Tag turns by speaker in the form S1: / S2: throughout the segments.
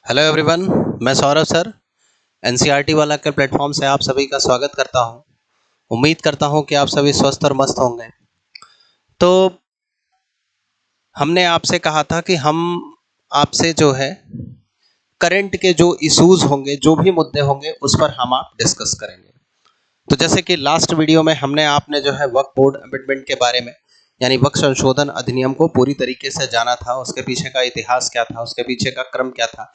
S1: Hello everyone, मैं Saurabh sir NCERT वाला के प्लेटफॉर्म से आप सभी का स्वागत करता हूं। उम्मीद करता हूं कि आप सभी स्वस्थ और मस्त होंगे। तो हमने आपसे कहा था कि हम आपसे जो है करंट के जो इश्यूज होंगे, जो भी मुद्दे होंगे, उस पर हम आप डिस्कस करेंगे। तो जैसे कि लास्ट वीडियो में हमने आपने जो है वक्फ बोर्ड अमेंडमेंट के बारे में यानी वक्फ संशोधन अधिनियम को पूरी तरीके से जाना था। उसके पीछे का इतिहास क्या था, उसके पीछे का क्रम क्या था,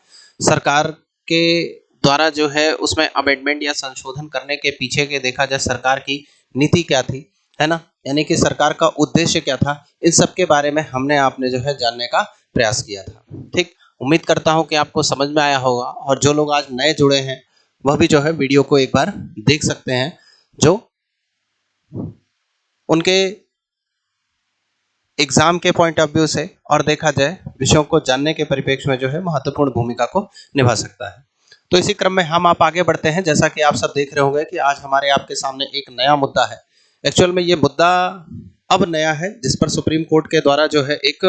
S1: सरकार के द्वारा जो है उसमें अमेंडमेंट या संशोधन करने के पीछे के देखा जाए सरकार की नीति क्या थी, है ना, यानी कि सरकार का उद्देश्य क्या था, इन सब के बारे में हमने आपने जो है जानने का प्रयास किया था। ठीक, उम्मीद करता हूं कि आपको समझ में आया होगा और जो लोग आज नए जुड़े हैं वह भी जो है वीडियो को एक बार देख सकते हैं, जो उनके एग्जाम के पॉइंट ऑफ व्यू से और देखा जाए विषयों को जानने के परिप्रेक्ष्य में जो है महत्वपूर्ण भूमिका को निभा सकता है। तो इसी क्रम में हम आप आगे बढ़ते हैं। जैसा कि आप सब देख रहे होंगे कि आज हमारे आपके सामने एक नया मुद्दा है। एक्चुअल में ये मुद्दा अब नया है, जिस पर सुप्रीम कोर्ट के द्वारा जो है एक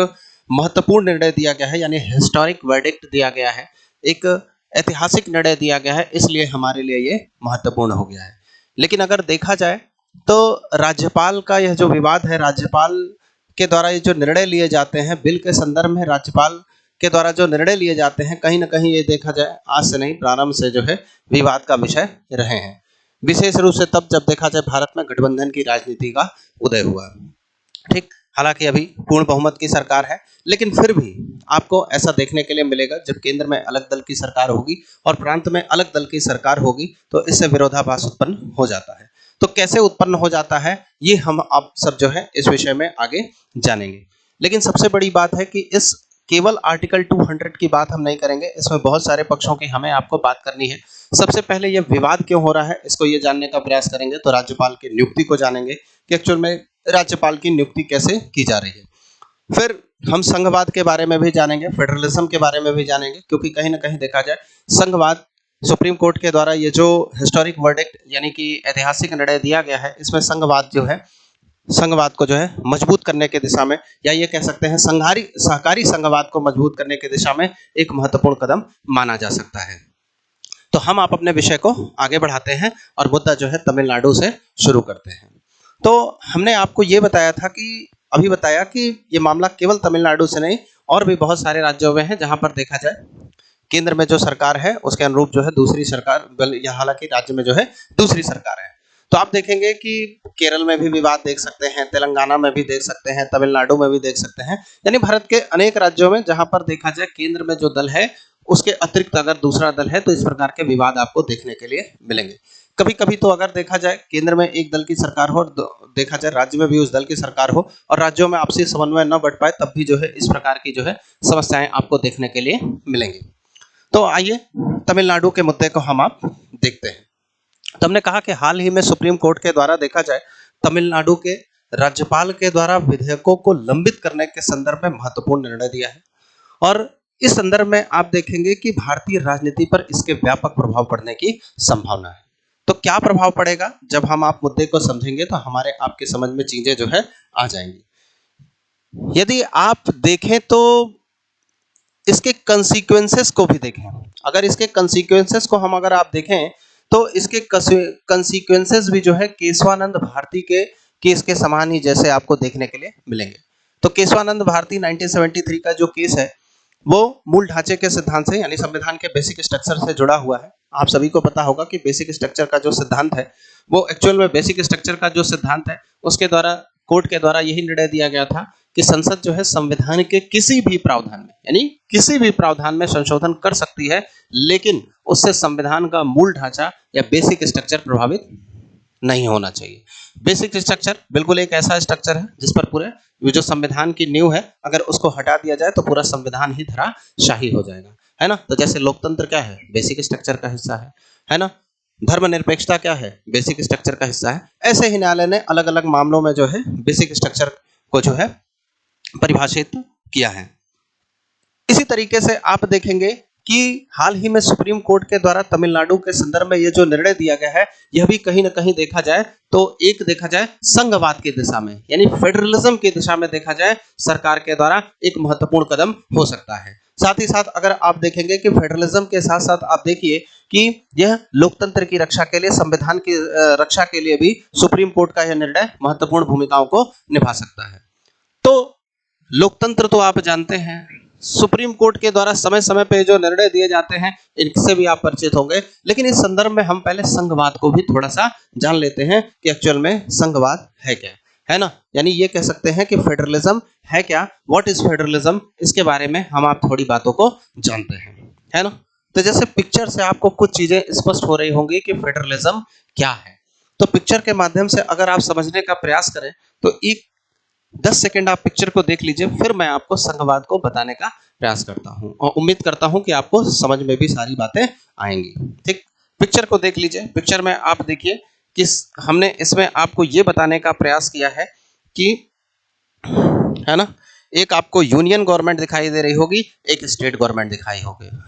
S1: महत्वपूर्ण निर्णय दिया गया है, यानी हिस्टोरिक वर्डिक्ट दिया गया है, एक ऐतिहासिक निर्णय दिया गया है, इसलिए हमारे लिए ये महत्वपूर्ण हो गया है। लेकिन अगर देखा जाए तो राज्यपाल का यह जो विवाद है, राज्यपाल के द्वारा ये जो निर्णय लिए जाते हैं, बिल के संदर्भ में राज्यपाल के द्वारा जो निर्णय लिए जाते हैं, कहीं ना कहीं ये देखा जाए आज से नहीं, प्रारंभ से जो है विवाद का विषय रहे हैं। विशेष रूप से तब जब देखा जाए भारत में गठबंधन की राजनीति का उदय हुआ। ठीक, हालांकि अभी पूर्ण बहुमत की सरकार है, लेकिन फिर भी आपको ऐसा देखने के लिए मिलेगा जब केंद्र में अलग दल की सरकार होगी और प्रांत में अलग दल की सरकार होगी तो इससे विरोधाभास उत्पन्न हो जाता है। तो कैसे उत्पन्न हो जाता है ये हम आप सब जो है इस विषय में आगे जानेंगे। लेकिन सबसे बड़ी बात है कि इस केवल आर्टिकल 200 की बात हम नहीं करेंगे, इसमें बहुत सारे पक्षों की हमें आपको बात करनी है। सबसे पहले यह विवाद क्यों हो रहा है इसको ये जानने का प्रयास करेंगे, तो राज्यपाल की नियुक्ति को जानेंगे कि एक्चुअल में राज्यपाल की नियुक्ति कैसे की जा रही है। फिर हम संघवाद के बारे में भी जानेंगे, फेडरलिज्म के बारे में भी जानेंगे, क्योंकि कहीं ना कहीं देखा जाए संघवाद सुप्रीम कोर्ट के द्वारा ये जो हिस्टोरिक वर्डिक्ट यानी कि ऐतिहासिक निर्णय दिया गया है, इसमें संघवाद जो है, संघवाद को जो है मजबूत करने के दिशा में, या ये कह सकते हैं संघारी सहकारी संघवाद को मजबूत करने की दिशा में एक महत्वपूर्ण कदम माना जा सकता है। तो हम आप अपने विषय को आगे बढ़ाते हैं और मुद्दा जो है तमिलनाडु से शुरू करते हैं। तो हमने आपको ये बताया था कि अभी बताया कि ये मामला केवल तमिलनाडु से नहीं और भी बहुत सारे राज्यों में है, जहां पर देखा जाए केंद्र में जो सरकार है उसके अनुरूप जो है दूसरी सरकार, या हालांकि राज्य में जो है दूसरी सरकार है। तो आप देखेंगे कि केरल में भी विवाद देख सकते हैं, तेलंगाना में भी देख सकते हैं, तमिलनाडु में भी देख सकते हैं, यानी भारत के अनेक राज्यों में जहां पर देखा जाए केंद्र में जो दल है उसके अतिरिक्त अगर दूसरा दल है तो इस प्रकार के विवाद आपको देखने के लिए मिलेंगे। कभी कभी तो अगर देखा जाए केंद्र में एक दल की सरकार हो और देखा जाए राज्य में भी उस दल की सरकार हो और राज्यों में आपसी समन्वय न बढ़ पाए, तब भी जो है इस प्रकार की जो है समस्याएं आपको देखने के लिए मिलेंगी। तो आइए तमिलनाडु के मुद्दे को हम आप देखते हैं। तो हमने कहा कि हाल ही में सुप्रीम कोर्ट के द्वारा देखा जाए तमिलनाडु के राज्यपाल के द्वारा विधेयकों को लंबित करने के संदर्भ में महत्वपूर्ण निर्णय दिया है, और इस संदर्भ में आप देखेंगे कि भारतीय राजनीति पर इसके व्यापक प्रभाव पड़ने की संभावना है। तो क्या प्रभाव पड़ेगा, जब हम आप मुद्दे को समझेंगे तो हमारे आपके समझ में चीजें जो है आ जाएंगी। यदि आप देखें तो इसके कंसीक्वेंसेस को भी देखें, अगर इसके कंसीक्वेंसेस को हम अगर आप देखें तो इसके कंसीक्वेंसेस भी जो है केशवानंद भारती के केस के समान ही जैसे आपको देखने के लिए मिलेंगे। तो केशवानंद भारती 1973 का जो केस है वो मूल ढांचे के सिद्धांत से यानी संविधान के बेसिक स्ट्रक्चर से जुड़ा हुआ है। आप सभी को पता होगा कि बेसिक स्ट्रक्चर का जो सिद्धांत है वो एक्चुअल में बेसिक स्ट्रक्चर का जो सिद्धांत है उसके द्वारा कोर्ट के द्वारा यही निर्णय दिया गया था कि संसद जो है संविधान के किसी भी प्रावधान में यानी किसी भी प्रावधान में संशोधन कर सकती है, लेकिन उससे संविधान का मूल ढांचा या बेसिक स्ट्रक्चर प्रभावित नहीं होना चाहिए। बेसिक स्ट्रक्चर बिल्कुल एक ऐसा स्ट्रक्चर है जिस पर पूरे जो संविधान की नींव है अगर उसको हटा दिया जाए तो पूरा संविधान ही धराशाही हो जाएगा, है ना। तो जैसे लोकतंत्र क्या है, बेसिक स्ट्रक्चर का हिस्सा है ना। धर्मनिरपेक्षता क्या है, बेसिक स्ट्रक्चर का हिस्सा है। ऐसे ही न्यायालय ने अलग अलग मामलों में जो है बेसिक स्ट्रक्चर को जो है परिभाषित किया है। इसी तरीके से आप देखेंगे कि हाल ही में सुप्रीम कोर्ट के द्वारा तमिलनाडु के संदर्भ में ये जो निर्णय दिया गया है यह भी कहीं ना कहीं देखा जाए तो एक देखा जाए संघवाद की दिशा में यानी फेडरलिज्म की दिशा में देखा जाए सरकार के द्वारा एक महत्वपूर्ण कदम हो सकता है। साथ ही साथ अगर आप देखेंगे कि फेडरलिज्म के साथ साथ आप देखिए कि यह लोकतंत्र की रक्षा के लिए, संविधान की रक्षा के लिए भी सुप्रीम कोर्ट का यह निर्णय महत्वपूर्ण भूमिकाओं को निभा सकता है। तो लोकतंत्र तो आप जानते हैं, सुप्रीम कोर्ट के द्वारा समय समय पे जो निर्णय दिए जाते हैं इनसे भी आप परिचित होंगे, लेकिन इस संदर्भ में हम पहले संघवाद को भी थोड़ा सा जान लेते हैं कि एक्चुअल में संघवाद है क्या, है ना। यानी ये कह सकते हैं कि फेडरलिज्म है क्या, व्हाट इज फेडरलिज्म, इसके बारे में हम आप थोड़ी बातों को जानते हैं, है ना। तो जैसे पिक्चर से आपको कुछ चीजें स्पष्ट हो रही होंगी कि फेडरलिज्म क्या है, तो पिक्चर के माध्यम से अगर आप समझने का प्रयास करें तो एक 10 सेकंड आप पिक्चर को देख लीजिए, फिर मैं आपको संघवाद को बताने का प्रयास करता हूं और उम्मीद करता हूं कि आपको समझ में भी सारी बातें आएंगी। ठीक, पिक्चर को देख लीजिए। पिक्चर में आप देखिए कि हमने इसमें आपको ये बताने का प्रयास किया है कि, है ना, एक आपको यूनियन गवर्नमेंट दिखाई दे रही होगी, एक स्टेट गवर्नमेंट दिखाई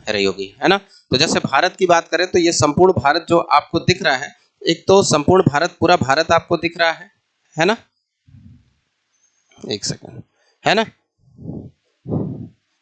S1: रही होगी, है ना। तो जैसे भारत की बात करें तो ये संपूर्ण भारत जो आपको दिख रहा है, एक तो संपूर्ण भारत, पूरा भारत आपको दिख रहा है ना, एक सेकंड, है ना।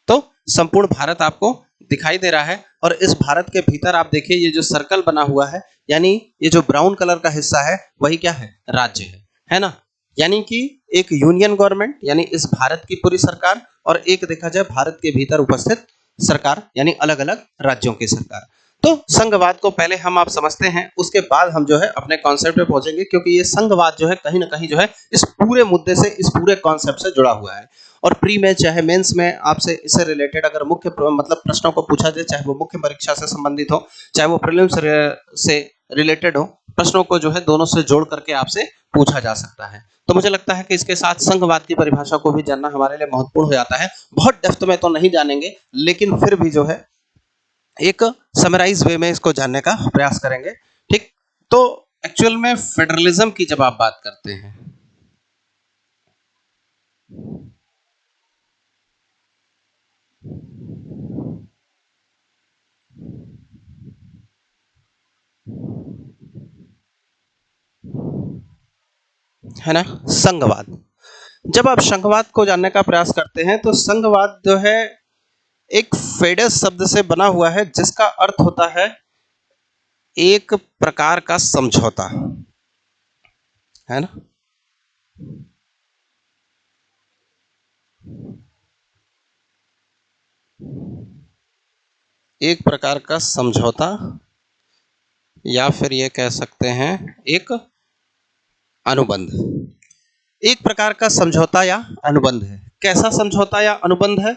S1: तो संपूर्ण भारत आपको दिखाई दे रहा है और इस भारत के भीतर आप देखिए ये जो सर्कल बना हुआ है, यानी ये जो ब्राउन कलर का हिस्सा है वही क्या है, राज्य है ना। यानी कि एक यूनियन गवर्नमेंट यानी इस भारत की पूरी सरकार, और एक देखा जाए भारत के भीतर उपस्थित सरकार यानी अलग अलग राज्यों की सरकार। तो संघवाद को पहले हम आप समझते हैं, उसके बाद हम जो है अपने कॉन्सेप्ट पे पहुंचेंगे, क्योंकि ये संघवाद जो है कहीं ना कहीं जो है इस पूरे मुद्दे से, इस पूरे कॉन्सेप्ट से जुड़ा हुआ है। और प्री में चाहे मेंस में आपसे इससे रिलेटेड अगर मुख्य मतलब प्रश्नों को पूछा जाए, चाहे वो मुख्य परीक्षा से संबंधित हो, चाहे वो प्रीलिम्स से रिलेटेड हो, प्रश्नों को जो है दोनों से जोड़ करके आपसे पूछा जा सकता है। तो मुझे लगता है कि इसके साथ संघवाद की परिभाषा को भी जानना हमारे लिए महत्वपूर्ण हो जाता है। बहुत डेप्थ में तो नहीं जानेंगे, लेकिन फिर भी जो है एक समराइज वे में इसको जानने का प्रयास करेंगे। ठीक, तो एक्चुअल में फेडरलिज्म की जब आप बात करते हैं, है ना, संघवाद, जब आप संघवाद को जानने का प्रयास करते हैं तो संघवाद जो है एक फेडस शब्द से बना हुआ है, जिसका अर्थ होता है एक प्रकार का समझौता, है ना। एक प्रकार का समझौता, या फिर ये कह सकते हैं एक अनुबंध, एक प्रकार का समझौता या अनुबंध है। कैसा समझौता या अनुबंध है?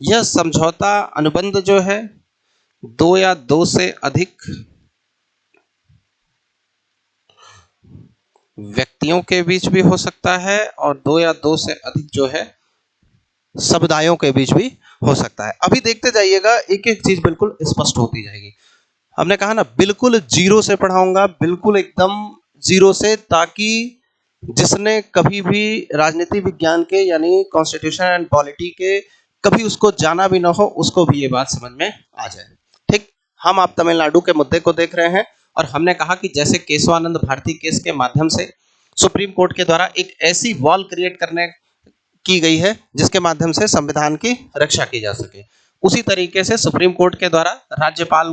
S1: यह समझौता अनुबंध जो है दो या दो से अधिक व्यक्तियों के बीच भी हो सकता है और दो या दो से अधिक जो है समुदायों के बीच भी हो सकता है। अभी देखते जाइएगा, एक एक चीज बिल्कुल स्पष्ट होती जाएगी। हमने कहा ना, बिल्कुल जीरो से पढ़ाऊंगा, बिल्कुल एकदम जीरो से, ताकि जिसने कभी भी राजनीति विज्ञान के यानी कॉन्स्टिट्यूशन एंड पॉलिटी के कभी उसको जाना भी ना हो, उसको भी ये बात समझ में आ जाए। ठीक, हम आप तमिलनाडु के मुद्दे को देख रहे हैं और हमने कहा कि जैसे केशवानंद भारती केस के माध्यम से सुप्रीम कोर्ट के द्वारा एक ऐसी वॉल क्रिएट करने की गई है जिसके माध्यम से संविधान की रक्षा की जा सके, उसी तरीके से सुप्रीम कोर्ट के द्वारा राज्यपाल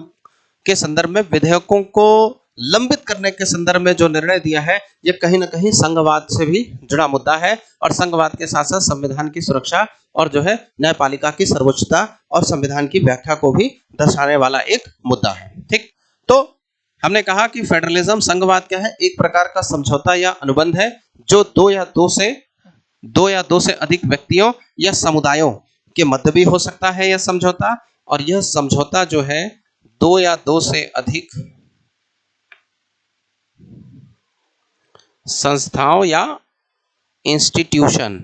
S1: के संदर्भ में विधेयकों को लंबित करने के संदर्भ में जो निर्णय दिया है, ये कहीं ना कहीं संघवाद से भी जुड़ा मुद्दा है और संघवाद के साथ साथ संविधान की सुरक्षा और जो है न्यायपालिका की सर्वोच्चता और संविधान की व्याख्या को भी दर्शाने वाला एक मुद्दा है। ठीक, तो हमने कहा कि फेडरलिज्म, संघवाद क्या है? एक प्रकार का समझौता या अनुबंध है जो दो या दो से अधिक व्यक्तियों या समुदायों के मध्य भी हो सकता है यह समझौता, और यह समझौता जो है दो या दो से अधिक संस्थाओं या इंस्टीट्यूशन,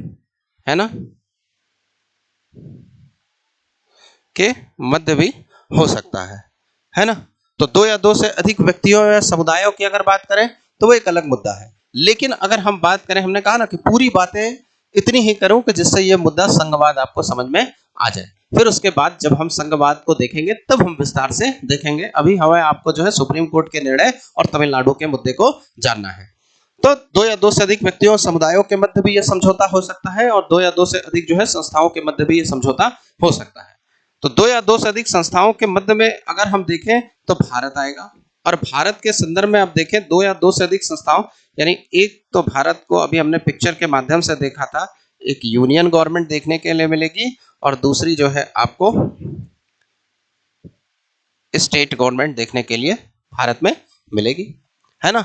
S1: है ना, के मध्य भी हो सकता है ना। तो दो या दो से अधिक व्यक्तियों या समुदायों की अगर बात करें तो वो एक अलग मुद्दा है, लेकिन अगर हम बात करें, हमने कहा ना कि पूरी बातें इतनी ही करूं कि जिससे ये मुद्दा संघवाद आपको समझ में आ जाए। फिर उसके बाद जब हम संघवाद को देखेंगे तब हम विस्तार से देखेंगे। अभी हमें आपको जो है सुप्रीम कोर्ट के निर्णय और तमिलनाडु के मुद्दे को जानना है। तो दो या दो से अधिक व्यक्तियों और समुदायों के मध्य भी यह समझौता हो सकता है और दो या दो से अधिक जो है संस्थाओं के मध्य भी यह समझौता हो सकता है। तो दो या दो से अधिक संस्थाओं के मध्य में अगर हम देखें तो भारत आएगा, और भारत के संदर्भ में आप देखें दो या दो से अधिक संस्थाओं, यानी एक तो भारत को अभी हमने पिक्चर के माध्यम से देखा था, एक यूनियन गवर्नमेंट देखने के लिए मिलेगी और दूसरी जो है आपको स्टेट गवर्नमेंट देखने के लिए भारत में मिलेगी, है ना।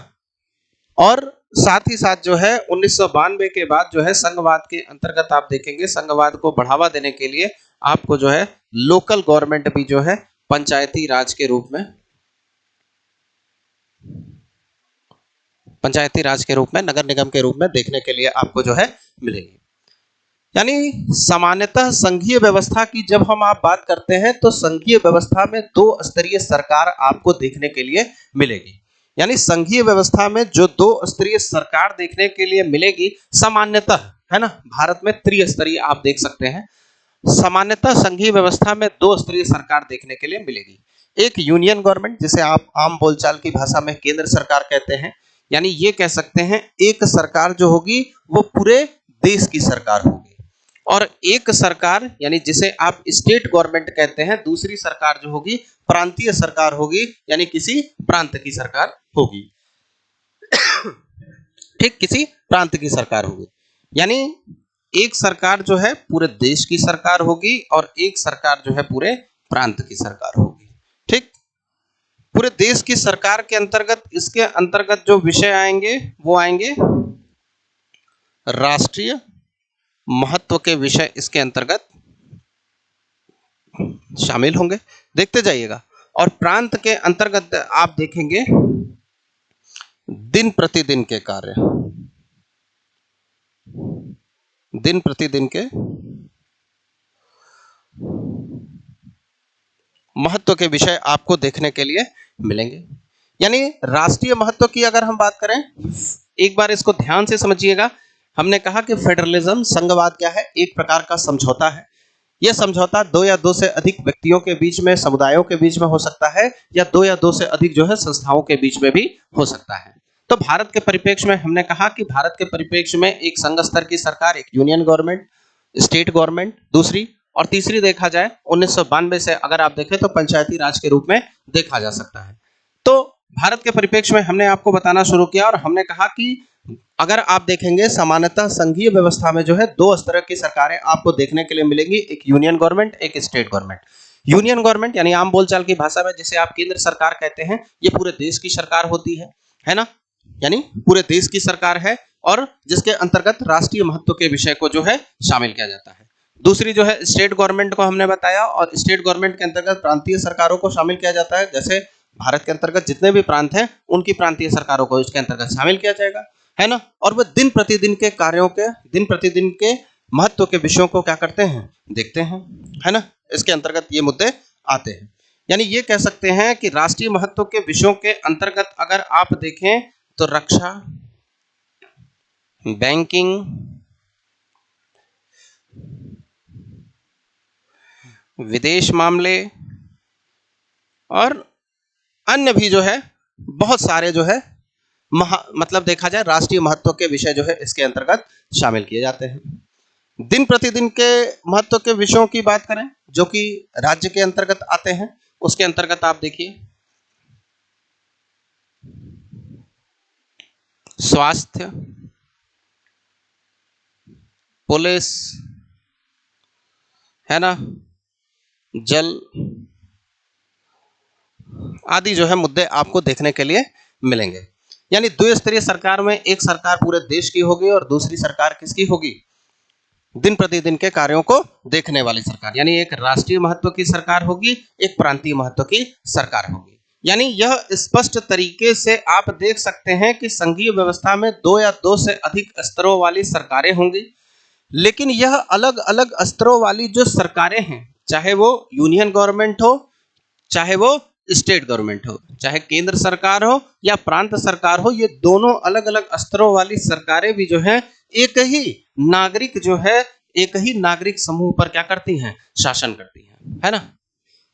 S1: और साथ ही साथ जो है 1992 के बाद जो है संघवाद के अंतर्गत आप देखेंगे संघवाद को बढ़ावा देने के लिए आपको जो है लोकल गवर्नमेंट भी जो है पंचायती राज के रूप में नगर निगम के रूप में देखने के लिए आपको जो है मिलेगी। यानी सामान्यतः संघीय व्यवस्था की जब हम आप बात करते हैं तो संघीय व्यवस्था में दो स्तरीय सरकार आपको देखने के लिए मिलेगी। यानी संघीय व्यवस्था में जो दो स्तरीय सरकार देखने के लिए मिलेगी सामान्यतः, है ना, भारत में त्रिस्तरीय आप देख सकते हैं, सामान्यतः संघीय व्यवस्था में दो स्तरीय सरकार देखने के लिए मिलेगी। एक यूनियन गवर्नमेंट जिसे आप आम बोलचाल की भाषा में केंद्र सरकार कहते हैं, यानी ये कह सकते हैं एक सरकार जो होगी वो पूरे देश की सरकार होगी, और एक सरकार यानी जिसे आप स्टेट गवर्नमेंट कहते हैं, दूसरी सरकार जो होगी प्रांतीय सरकार होगी, यानी किसी प्रांत की सरकार होगी। ठीक, किसी प्रांत की सरकार होगी। यानी एक सरकार जो है पूरे देश की सरकार होगी और एक सरकार जो है पूरे प्रांत की सरकार होगी। ठीक, पूरे देश की सरकार के अंतर्गत इसके अंतर्गत जो विषय आएंगे वो आएंगे राष्ट्रीय महत्व के विषय इसके अंतर्गत शामिल होंगे, देखते जाइएगा। और प्रांत के अंतर्गत आप देखेंगे दिन प्रतिदिन के कार्य, दिन प्रतिदिन के महत्व के विषय आपको देखने के लिए मिलेंगे। यानी राष्ट्रीय महत्व की अगर हम बात करें, एक बार इसको ध्यान से समझिएगा। हमने कहा कि फेडरलिज्म संघवाद क्या है, एक प्रकार का समझौता है। यह समझौता दो या दो से अधिक व्यक्तियों के बीच में, समुदायों के बीच में हो सकता है, या दो या दो से अधिक जो है संस्थाओं के बीच में भी हो सकता है। तो भारत के परिप्रेक्ष्य में हमने कहा कि भारत के परिप्रेक्ष्य में एक संघ स्तर की सरकार, एक यूनियन गवर्नमेंट, स्टेट गवर्नमेंट दूसरी, और तीसरी देखा जाए 1992 से अगर आप देखें तो पंचायती राज के रूप में देखा जा सकता है। तो भारत के परिप्रेक्ष्य में हमने आपको बताना शुरू किया और हमने कहा कि अगर आप देखेंगे सामान्यतः संघीय व्यवस्था में जो है दो स्तर की सरकारें आपको देखने के लिए मिलेंगी, एक यूनियन गवर्नमेंट, एक स्टेट गवर्नमेंट। यूनियन गवर्नमेंट यानी आम बोलचाल की भाषा में जिसे आप केंद्र सरकार कहते हैं, ये पूरे देश की सरकार होती है ना, यानी पूरे देश की सरकार है और जिसके अंतर्गत राष्ट्रीय महत्व के विषय को जो है शामिल किया जाता है। दूसरी जो है स्टेट गवर्नमेंट को हमने बताया, और स्टेट गवर्नमेंट के अंतर्गत प्रांतीय सरकारों को शामिल किया जाता है। जैसे भारत के अंतर्गत जितने भी प्रांत हैं उनकी प्रांतीय सरकारों को इसके अंतर्गत शामिल किया जाएगा, है ना। और वह दिन प्रतिदिन के कार्यों के, दिन प्रतिदिन के महत्व के विषयों को क्या करते हैं, देखते हैं, है ना। इसके अंतर्गत ये मुद्दे आते हैं। यानी ये कह सकते हैं कि राष्ट्रीय महत्व के विषयों के अंतर्गत अगर आप देखें तो रक्षा, बैंकिंग, विदेश मामले और अन्य भी जो है बहुत सारे जो है मतलब देखा जाए राष्ट्रीय महत्व के विषय जो है इसके अंतर्गत शामिल किए जाते हैं। दिन प्रतिदिन के महत्व के विषयों की बात करें जो कि राज्य के अंतर्गत आते हैं, उसके अंतर्गत आप देखिए स्वास्थ्य, पुलिस, है ना, जल आदि जो है मुद्दे आपको देखने के लिए मिलेंगे। यानी द्विस्तरीय सरकार में एक सरकार पूरे देश की होगी और दूसरी सरकार किसकी होगी, दिन प्रतिदिन के कार्यों को देखने वाली सरकार। यानी एक राष्ट्रीय महत्व की सरकार होगी, एक प्रांतीय महत्व की सरकार होगी। यानी यह स्पष्ट तरीके से आप देख सकते हैं कि संघीय व्यवस्था में दो या दो से अधिक स्तरों वाली सरकारें होंगी, लेकिन यह अलग अलग स्तरों वाली जो सरकारें हैं, चाहे वो यूनियन गवर्नमेंट हो, चाहे वो स्टेट गवर्नमेंट हो, चाहे केंद्र सरकार हो या प्रांत सरकार हो, ये दोनों अलग अलग स्तरों वाली सरकारें भी जो है एक ही नागरिक जो है, एक ही नागरिक समूह पर क्या करती हैं, शासन करती हैं, है ना।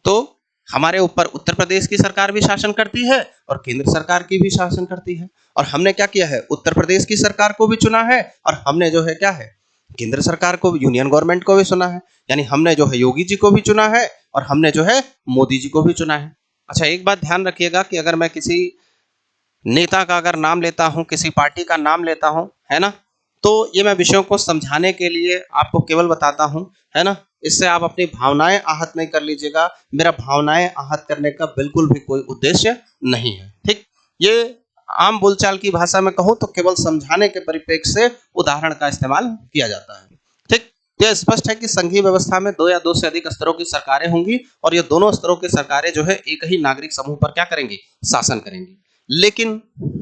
S1: तो हमारे ऊपर उत्तर प्रदेश की सरकार भी शासन करती है और केंद्र सरकार की भी शासन करती है, और हमने क्या किया है, उत्तर प्रदेश की सरकार को भी चुना है और हमने जो है क्या है, केंद्र सरकार को, यूनियन गवर्नमेंट को भी चुना है, यानी हमने जो है योगी जी को भी चुना है और हमने जो है मोदी जी को भी चुना है। अच्छा, एक बात ध्यान रखिएगा कि अगर मैं किसी नेता का अगर नाम लेता हूं, किसी पार्टी का नाम लेता हूं, है ना, तो ये मैं विषयों को समझाने के लिए आपको केवल बताता हूं, है ना। इससे आप अपनी भावनाएं आहत नहीं कर लीजिएगा। मेरा भावनाएं आहत करने का बिल्कुल भी कोई उद्देश्य नहीं है, ठीक। ये आम बोलचाल की भाषा में कहूं तो केवल समझाने के परिप्रेक्ष्य से उदाहरण का इस्तेमाल किया जाता है, ठीक। यह स्पष्ट है कि संघीय व्यवस्था में 2 या 2 से अधिक स्तरों की सरकारें होंगी और ये दोनों स्तरों की सरकारें जो है एक ही नागरिक समूह पर क्या करेंगी, शासन करेंगी। लेकिन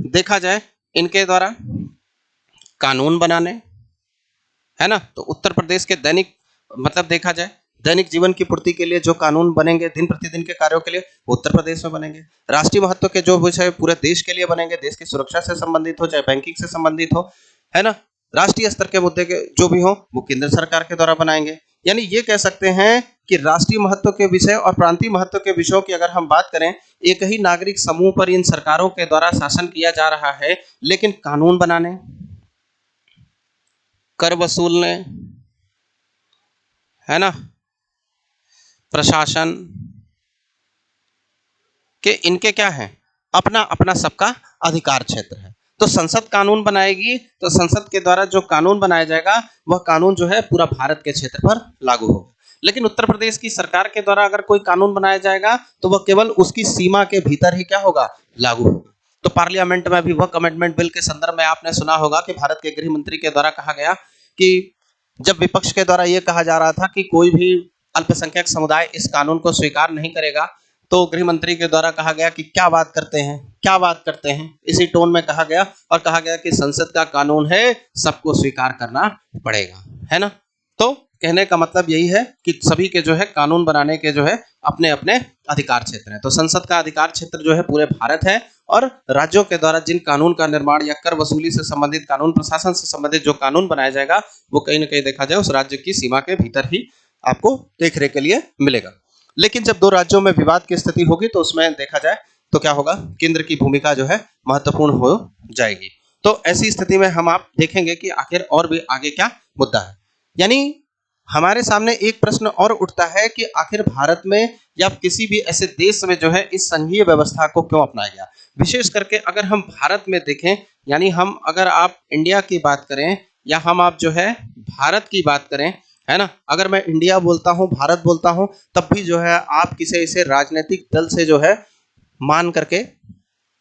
S1: देखा जाए इनके द्वारा कानून बनाने, है ना, तो उत्तर प्रदेश के दैनिक मतलब देखा जाए दैनिक जीवन की पूर्ति के लिए जो कानून बनेंगे दिन प्रतिदिन के कार्यों के लिए, वो उत्तर प्रदेश में बनेंगे। राष्ट्रीय महत्व के जो विषय पूरे देश के लिए बनेंगे, देश की सुरक्षा से संबंधित हो चाहे बैंकिंग से संबंधित हो, है ना, राष्ट्रीय स्तर के मुद्दे के जो भी हो वो केंद्र सरकार के द्वारा बनाएंगे। यानी ये कह सकते हैं कि राष्ट्रीय महत्व के विषय और प्रांतीय महत्व के विषयों की अगर हम बात करें, एक ही नागरिक समूह पर इन सरकारों के द्वारा शासन किया जा रहा है, लेकिन कानून बनाने, कर वसूलने, है ना, प्रशासन के इनके क्या है, अपना अपना सबका अधिकार क्षेत्र है। तो संसद कानून बनाएगी, तो संसद के द्वारा जो कानून बनाया जाएगा वह कानून जो है पूरा भारत के क्षेत्र पर लागू होगा। लेकिन उत्तर प्रदेश की सरकार के द्वारा अगर कोई कानून बनाया जाएगा तो वह केवल उसकी सीमा के भीतर ही क्या होगा, लागू होगा। तो पार्लियामेंट में भी वह अमेंडमेंट बिल के संदर्भ में आपने सुना होगा कि भारत के गृह मंत्री के द्वारा कहा गया कि जब विपक्ष के द्वारा यह कहा जा रहा था कि कोई भी अल्पसंख्यक समुदाय इस कानून को स्वीकार नहीं करेगा, तो गृह मंत्री के द्वारा कहा गया कि क्या बात करते हैं, क्या बात करते हैं, इसी टोन में कहा गया और कहा गया कि संसद का कानून है, सबको स्वीकार करना पड़ेगा, है ना। तो कहने का मतलब यही है कि सभी के जो है कानून बनाने के जो है अपने अपने अधिकार क्षेत्र हैं। तो संसद का अधिकार क्षेत्र जो है पूरे भारत है और राज्यों के द्वारा जिन कानून का निर्माण या कर वसूली से संबंधित कानून, प्रशासन से संबंधित जो कानून बनाया जाएगा वो कहीं ना कहीं देखा जाए उस राज्य की सीमा के भीतर ही आपको देखरेख के लिए मिलेगा। लेकिन जब 2 राज्यों में विवाद की स्थिति होगी तो उसमें देखा जाए तो क्या होगा, केंद्र की भूमिका जो है महत्वपूर्ण हो जाएगी। तो ऐसी स्थिति में हम आप देखेंगे कि आखिर और भी आगे क्या मुद्दा है। यानी हमारे सामने एक प्रश्न और उठता है कि आखिर भारत में या किसी भी ऐसे देश में जो है इस संघीय व्यवस्था को क्यों अपनाया गया। विशेष करके अगर हम भारत में देखें, यानी हम अगर आप इंडिया की बात करें या हम आप जो है भारत की बात करें, है ना, अगर मैं इंडिया बोलता हूं, भारत बोलता हूं, तब भी जो है आप किसी इसे राजनीतिक दल से जो है मान करके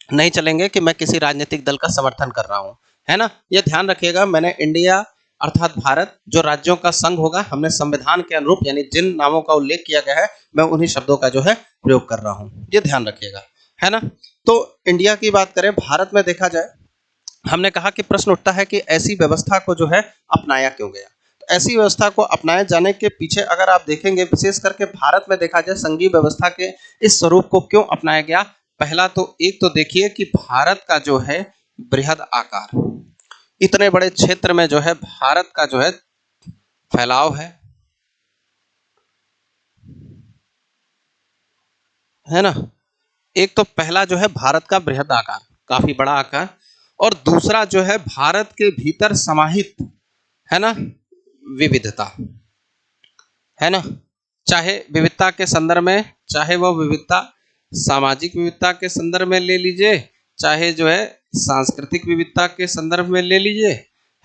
S1: नहीं चलेंगे कि मैं किसी राजनीतिक दल का समर्थन कर रहा हूं, है ना। यह ध्यान रखिएगा, मैंने इंडिया अर्थात भारत जो राज्यों का संघ होगा, हमने संविधान के अनुरूप यानी जिन नामों का उल्लेख किया गया है मैं उन्हीं शब्दों का जो है प्रयोग कर रहा हूं, ये ध्यान रखिएगा, है ना। तो इंडिया की बात करें, भारत में देखा जाए, हमने कहा कि प्रश्न उठता है कि ऐसी व्यवस्था को जो है अपनाया क्यों गया। तो ऐसी व्यवस्था को अपनाए जाने के पीछे अगर आप देखेंगे, विशेष करके भारत में देखा जाए संघीय व्यवस्था के इस स्वरूप को क्यों अपनाया गया। पहला तो एक तो देखिए कि भारत का जो है बृहद आकार, इतने बड़े क्षेत्र में जो है भारत का जो है फैलाव है ना। एक तो पहला जो है भारत का बृहद आकार, काफी बड़ा आकार, और दूसरा जो है भारत के भीतर समाहित, है ना, विविधता, है ना। चाहे विविधता के संदर्भ में, चाहे वो विविधता सामाजिक विविधता के संदर्भ में ले लीजिए, चाहे जो है सांस्कृतिक विविधता के संदर्भ में ले लीजिए,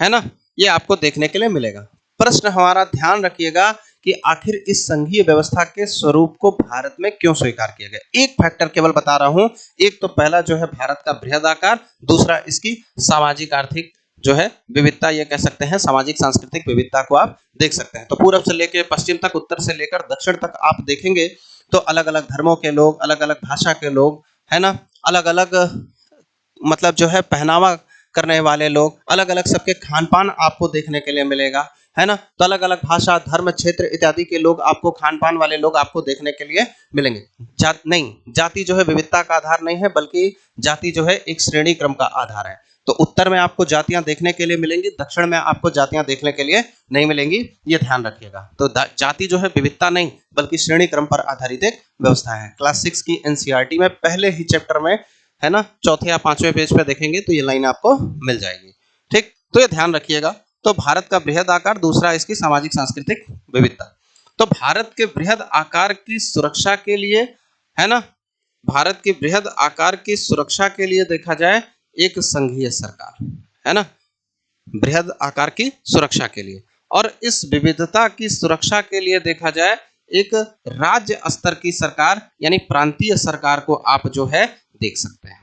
S1: है ना, ये आपको देखने के लिए मिलेगा। प्रश्न हमारा ध्यान रखिएगा कि आखिर इस संघीय व्यवस्था के स्वरूप को भारत में क्यों स्वीकार किया गया। एक फैक्टर केवल बता रहा हूं, एक तो पहला जो है भारत का बृहद आकार, दूसरा इसकी सामाजिक आर्थिक जो है विविधता, ये कह सकते हैं सामाजिक सांस्कृतिक विविधता को आप देख सकते हैं। तो पूर्व से लेकर पश्चिम तक, उत्तर से लेकर दक्षिण तक आप देखेंगे तो अलग अलग धर्मों के लोग, अलग अलग भाषा के लोग, है ना, अलग अलग मतलब जो है पहनावा करने वाले लोग, अलग अलग सबके खान पान आपको देखने के लिए मिलेगा, है ना। तो अलग अलग भाषा, धर्म, क्षेत्र इत्यादि के लोग आपको, खान पान वाले लोग आपको देखने के लिए मिलेंगे। जाति जो है विविधता का आधार नहीं है, बल्कि जाति जो है एक श्रेणी क्रम का आधार है। तो उत्तर में आपको जातियां देखने के लिए मिलेंगी, दक्षिण में आपको जातियां देखने के लिए नहीं मिलेंगी, ये ध्यान रखिएगा। तो जाति जो है विविधता नहीं बल्कि श्रेणी क्रम पर आधारित एक व्यवस्था है। क्लास 6 की एनसीईआरटी में पहले ही चैप्टर में, है ना, चौथे या 5वें पेज पे देखेंगे तो ये लाइन आपको मिल जाएगी, ठीक। तो ये ध्यान रखिएगा। तो भारत का बृहद आकार, दूसरा इसकी सामाजिक सांस्कृतिक विविधता। तो भारत के बृहद आकार की सुरक्षा के लिए, है ना, भारत की बृहद आकार की सुरक्षा के लिए देखा जाए एक संघीय सरकार, है ना, बृहद आकार की सुरक्षा के लिए, और इस विविधता की सुरक्षा के लिए देखा जाए एक राज्य स्तर की सरकार यानी प्रांतीय सरकार को आप जो है देख सकते हैं।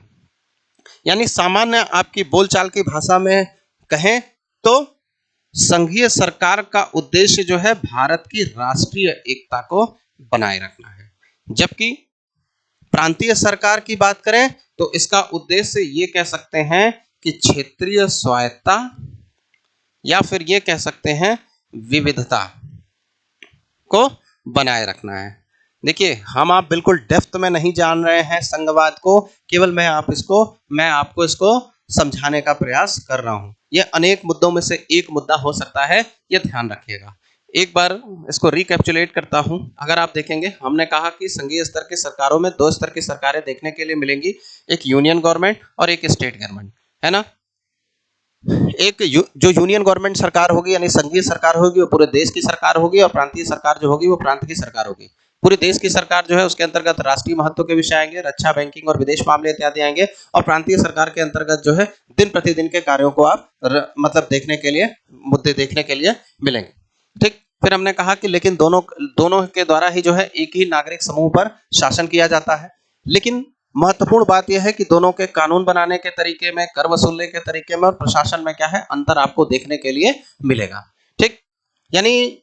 S1: यानी सामान्य आपकी बोलचाल की भाषा में कहें तो संघीय सरकार का उद्देश्य जो है भारत की राष्ट्रीय एकता को बनाए रखना है, जबकि प्रांतीय सरकार की बात करें तो इसका उद्देश्य ये कह सकते हैं कि क्षेत्रीय स्वायत्तता या फिर ये कह सकते हैं विविधता को बनाए रखना है। देखिए, हम आप बिल्कुल डेप्थ में नहीं जान रहे हैं संघवाद को, केवल मैं आपको इसको समझाने का प्रयास कर रहा हूं। ये अनेक मुद्दों में से एक मुद्दा हो सकता है, ये ध्यान रखिएगा। एक बार इसको रिकैप्चुलेट करता हूं। अगर आप देखेंगे, हमने कहा कि संघीय स्तर की सरकारों में दो स्तर की सरकारें देखने के लिए मिलेंगी, एक यूनियन गवर्नमेंट और एक स्टेट गवर्नमेंट, है ना। एक जो यूनियन गवर्नमेंट सरकार होगी यानी संघीय सरकार होगी वो पूरे देश की सरकार होगी, और प्रांतीय सरकार जो होगी वो प्रांत की सरकार होगी। पूरे देश की सरकार जो है उसके अंतर्गत राष्ट्रीय महत्व के विषय आएंगे, रक्षा, बैंकिंग और विदेश मामले इत्यादि आएंगे, और प्रांतीय सरकार के अंतर्गत जो है दिन प्रतिदिन के कार्यों को आप मतलब देखने के लिए, मुद्दे देखने के लिए मिलेंगे। ठीक, फिर हमने कहा कि लेकिन दोनों के द्वारा ही जो है एक ही नागरिक समूह पर शासन किया जाता है, लेकिन महत्वपूर्ण बात यह है कि दोनों के कानून बनाने के तरीके में, कर वसूलने के तरीके में और प्रशासन में क्या है अंतर आपको देखने के लिए मिलेगा। ठीक, यानी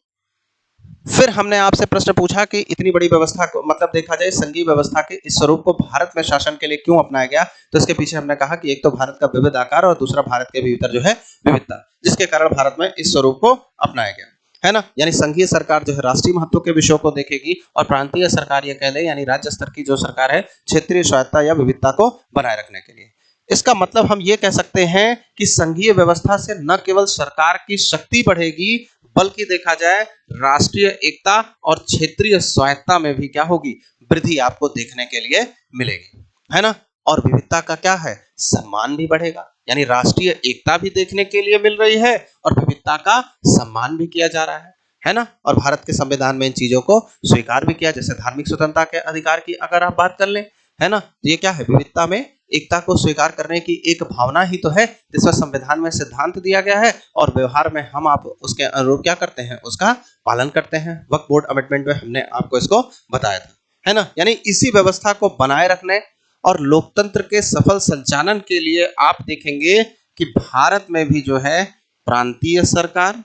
S1: फिर हमने आपसे प्रश्न पूछा कि इतनी बड़ी व्यवस्था को, मतलब देखा जाए संघीय व्यवस्था के इस स्वरूप को भारत में शासन के लिए क्यों अपनाया गया, तो इसके पीछे हमने कहा कि एक तो भारत का विविध आकार और दूसरा भारत के भीतर जो है विविधता, जिसके कारण भारत में इस स्वरूप को अपनाया गया, है ना। यानी संघीय सरकार जो है राष्ट्रीय महत्व के विषयों को देखेगी और प्रांतीय सरकार ये कह ले यानी राज्य स्तर की जो सरकार है क्षेत्रीय स्वायत्तता या विविधता को बनाए रखने के लिए। इसका मतलब हम ये कह सकते हैं कि संघीय व्यवस्था से न केवल सरकार की शक्ति बढ़ेगी बल्कि देखा जाए राष्ट्रीय एकता और क्षेत्रीय स्वायत्तता में भी क्या होगी, वृद्धि आपको देखने के लिए मिलेगी, है ना। और विविधता का क्या है, सम्मान भी बढ़ेगा, यानी राष्ट्रीय एकता भी देखने के लिए मिल रही है और विविधता का सम्मान भी किया जा रहा है ना। और भारत के संविधान में इन चीजों को स्वीकार भी किया, जैसे धार्मिक स्वतंत्रता के अधिकार की अगर आप बात कर लें, है ना, तो ये क्या है, विविधता में एकता को स्वीकार करने की एक भावना ही तो है, जिसमें संविधान में सिद्धांत दिया गया है और व्यवहार में हम आप उसके अनुरूप क्या करते हैं, उसका पालन करते हैं। वक्फ बोर्ड अमेंडमेंट में हमने आपको इसको बताया था, है ना। यानी इसी व्यवस्था को बनाए रखने और लोकतंत्र के सफल संचालन के लिए आप देखेंगे कि भारत में भी जो है प्रांतीय सरकार,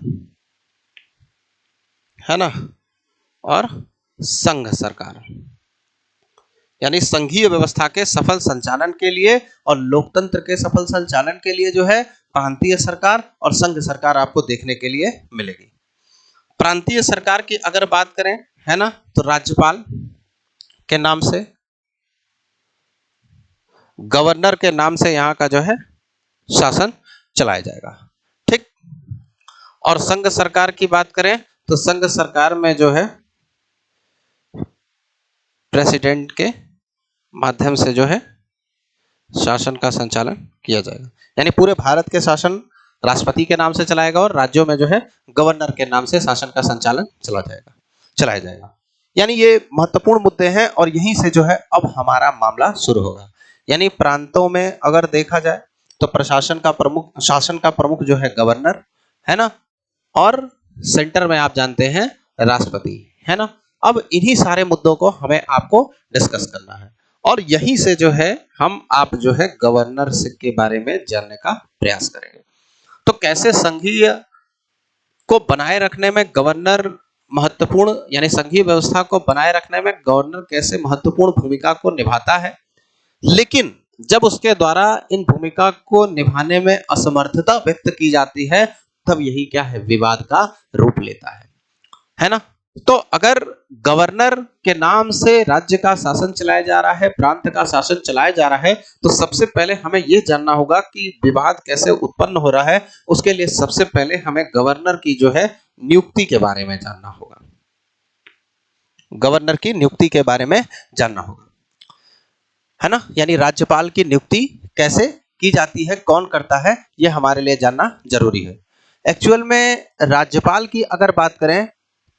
S1: है ना, और संघ सरकार, यानी संघीय व्यवस्था के सफल संचालन के लिए और लोकतंत्र के सफल संचालन के लिए जो है प्रांतीय सरकार और संघ सरकार आपको देखने के लिए मिलेगी। प्रांतीय सरकार की अगर बात करें, है ना, तो राज्यपाल के नाम से, गवर्नर के नाम से यहाँ का जो है शासन चलाया जाएगा। ठीक, और संघ सरकार की बात करें तो संघ सरकार में जो है प्रेसिडेंट के माध्यम से जो है शासन का संचालन किया जाएगा, यानी पूरे भारत के शासन राष्ट्रपति के नाम से चलाएगा और राज्यों में जो है गवर्नर के नाम से शासन का संचालन चलाया जाएगा। यानी ये महत्वपूर्ण मुद्दे हैं और यहीं से जो है अब हमारा मामला शुरू होगा। यानी प्रांतों में अगर देखा जाए तो शासन का प्रमुख जो है गवर्नर, है ना, और सेंटर में आप जानते हैं राष्ट्रपति, है ना। अब इन्हीं सारे मुद्दों को हमें आपको डिस्कस करना है और यहीं से जो है हम आप जो है गवर्नर के बारे में जानने का प्रयास करेंगे। तो कैसे संघीय को बनाए रखने में गवर्नर महत्वपूर्ण, यानी संघीय व्यवस्था को बनाए रखने में गवर्नर कैसे महत्वपूर्ण भूमिका को निभाता है, लेकिन जब उसके द्वारा इन भूमिका को निभाने में असमर्थता व्यक्त की जाती है तब यही क्या है, विवाद का रूप लेता है ना। तो अगर गवर्नर के नाम से राज्य का शासन चलाया जा रहा है, प्रांत का शासन चलाया जा रहा है, तो सबसे पहले हमें यह जानना होगा कि विवाद कैसे उत्पन्न हो रहा है। उसके लिए सबसे पहले हमें गवर्नर की जो है नियुक्ति के बारे में जानना होगा, गवर्नर की नियुक्ति के बारे में जानना होगा, है ना। यानी राज्यपाल की नियुक्ति कैसे की जाती है, कौन करता है, यह हमारे लिए जानना जरूरी है। एक्चुअल में राज्यपाल की अगर बात करें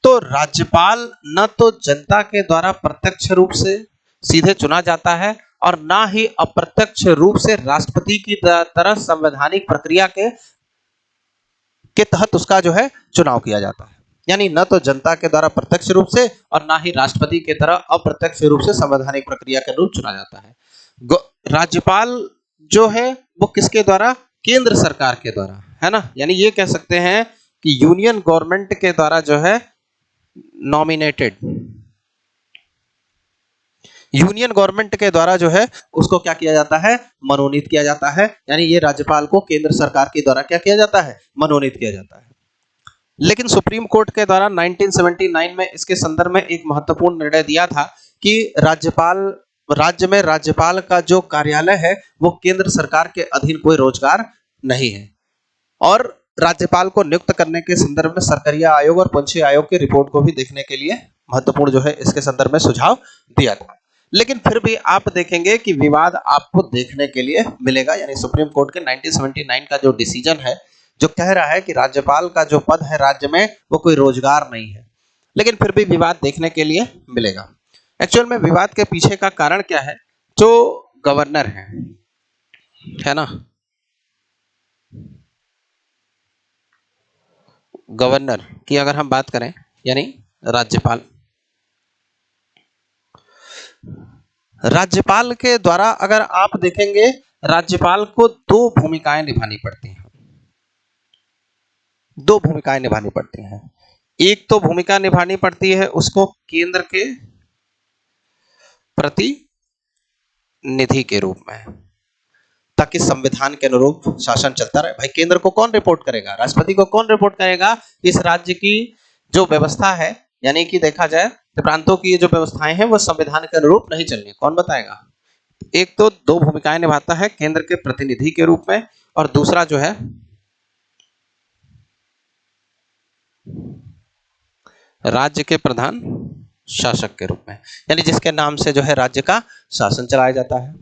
S1: तो राज्यपाल न तो जनता के द्वारा प्रत्यक्ष रूप से सीधे चुना जाता है और ना ही अप्रत्यक्ष रूप से राष्ट्रपति की तरह संवैधानिक प्रक्रिया के तहत उसका जो है चुनाव किया जाता है। यानी न तो जनता के द्वारा प्रत्यक्ष रूप से और ना ही राष्ट्रपति की तरह अप्रत्यक्ष रूप से संवैधानिक प्रक्रिया के अनुरूप चुना जाता है। राज्यपाल जो है वो किसके द्वारा? केंद्र सरकार के द्वारा, है ना। यानी ये कह सकते हैं कि यूनियन गवर्नमेंट के द्वारा जो है नॉमिनेटेड, यूनियन गवर्नमेंट के द्वारा जो है उसको क्या किया जाता है? मनोनीत किया जाता है। यानी ये राज्यपाल को केंद्र सरकार के द्वारा क्या किया जाता है? मनोनीत किया जाता है। लेकिन सुप्रीम कोर्ट के द्वारा 1979 में इसके संदर्भ में एक महत्वपूर्ण निर्णय दिया था कि राज्य में राज्यपाल का जो कार्यालय है वो केंद्र सरकार के अधीन कोई रोजगार नहीं है और राज्यपाल को नियुक्त करने के संदर्भ में सरकारिया आयोग और पंछी आयोग की रिपोर्ट को भी देखने के लिए महत्वपूर्ण जो है इसके संदर्भ में सुझाव दिया था। लेकिन फिर भी आप देखेंगे कि विवाद आपको देखने के लिए मिलेगा। यानी सुप्रीम कोर्ट के 1979 का जो डिसीजन है जो कह रहा है कि राज्यपाल का जो पद है राज्य में वो कोई रोजगार नहीं है, लेकिन फिर भी विवाद देखने के लिए मिलेगा। एक्चुअल में विवाद के पीछे का कारण क्या है? जो गवर्नर है ना, गवर्नर की अगर हम बात करें यानी राज्यपाल के द्वारा अगर आप देखेंगे राज्यपाल को दो भूमिकाएं निभानी पड़ती हैं। दो भूमिकाएं निभानी पड़ती हैं। एक तो भूमिका निभानी पड़ती है उसको केंद्र के प्रतिनिधि के रूप में, ताकि संविधान के अनुरूप शासन चलता रहे। भाई केंद्र को कौन रिपोर्ट करेगा? राष्ट्रपति को कौन रिपोर्ट करेगा? इस राज्य की जो व्यवस्था है, यानी कि देखा जाए तो प्रांतों की जो व्यवस्थाएं हैं वो संविधान के अनुरूप नहीं चलनी, कौन बताएगा? एक तो दो भूमिकाएं निभाता है केंद्र के प्रतिनिधि के रूप में और दूसरा जो है राज्य के प्रधान शासक के रूप में, यानी जिसके नाम से जो है राज्य का शासन चलाया जाता है।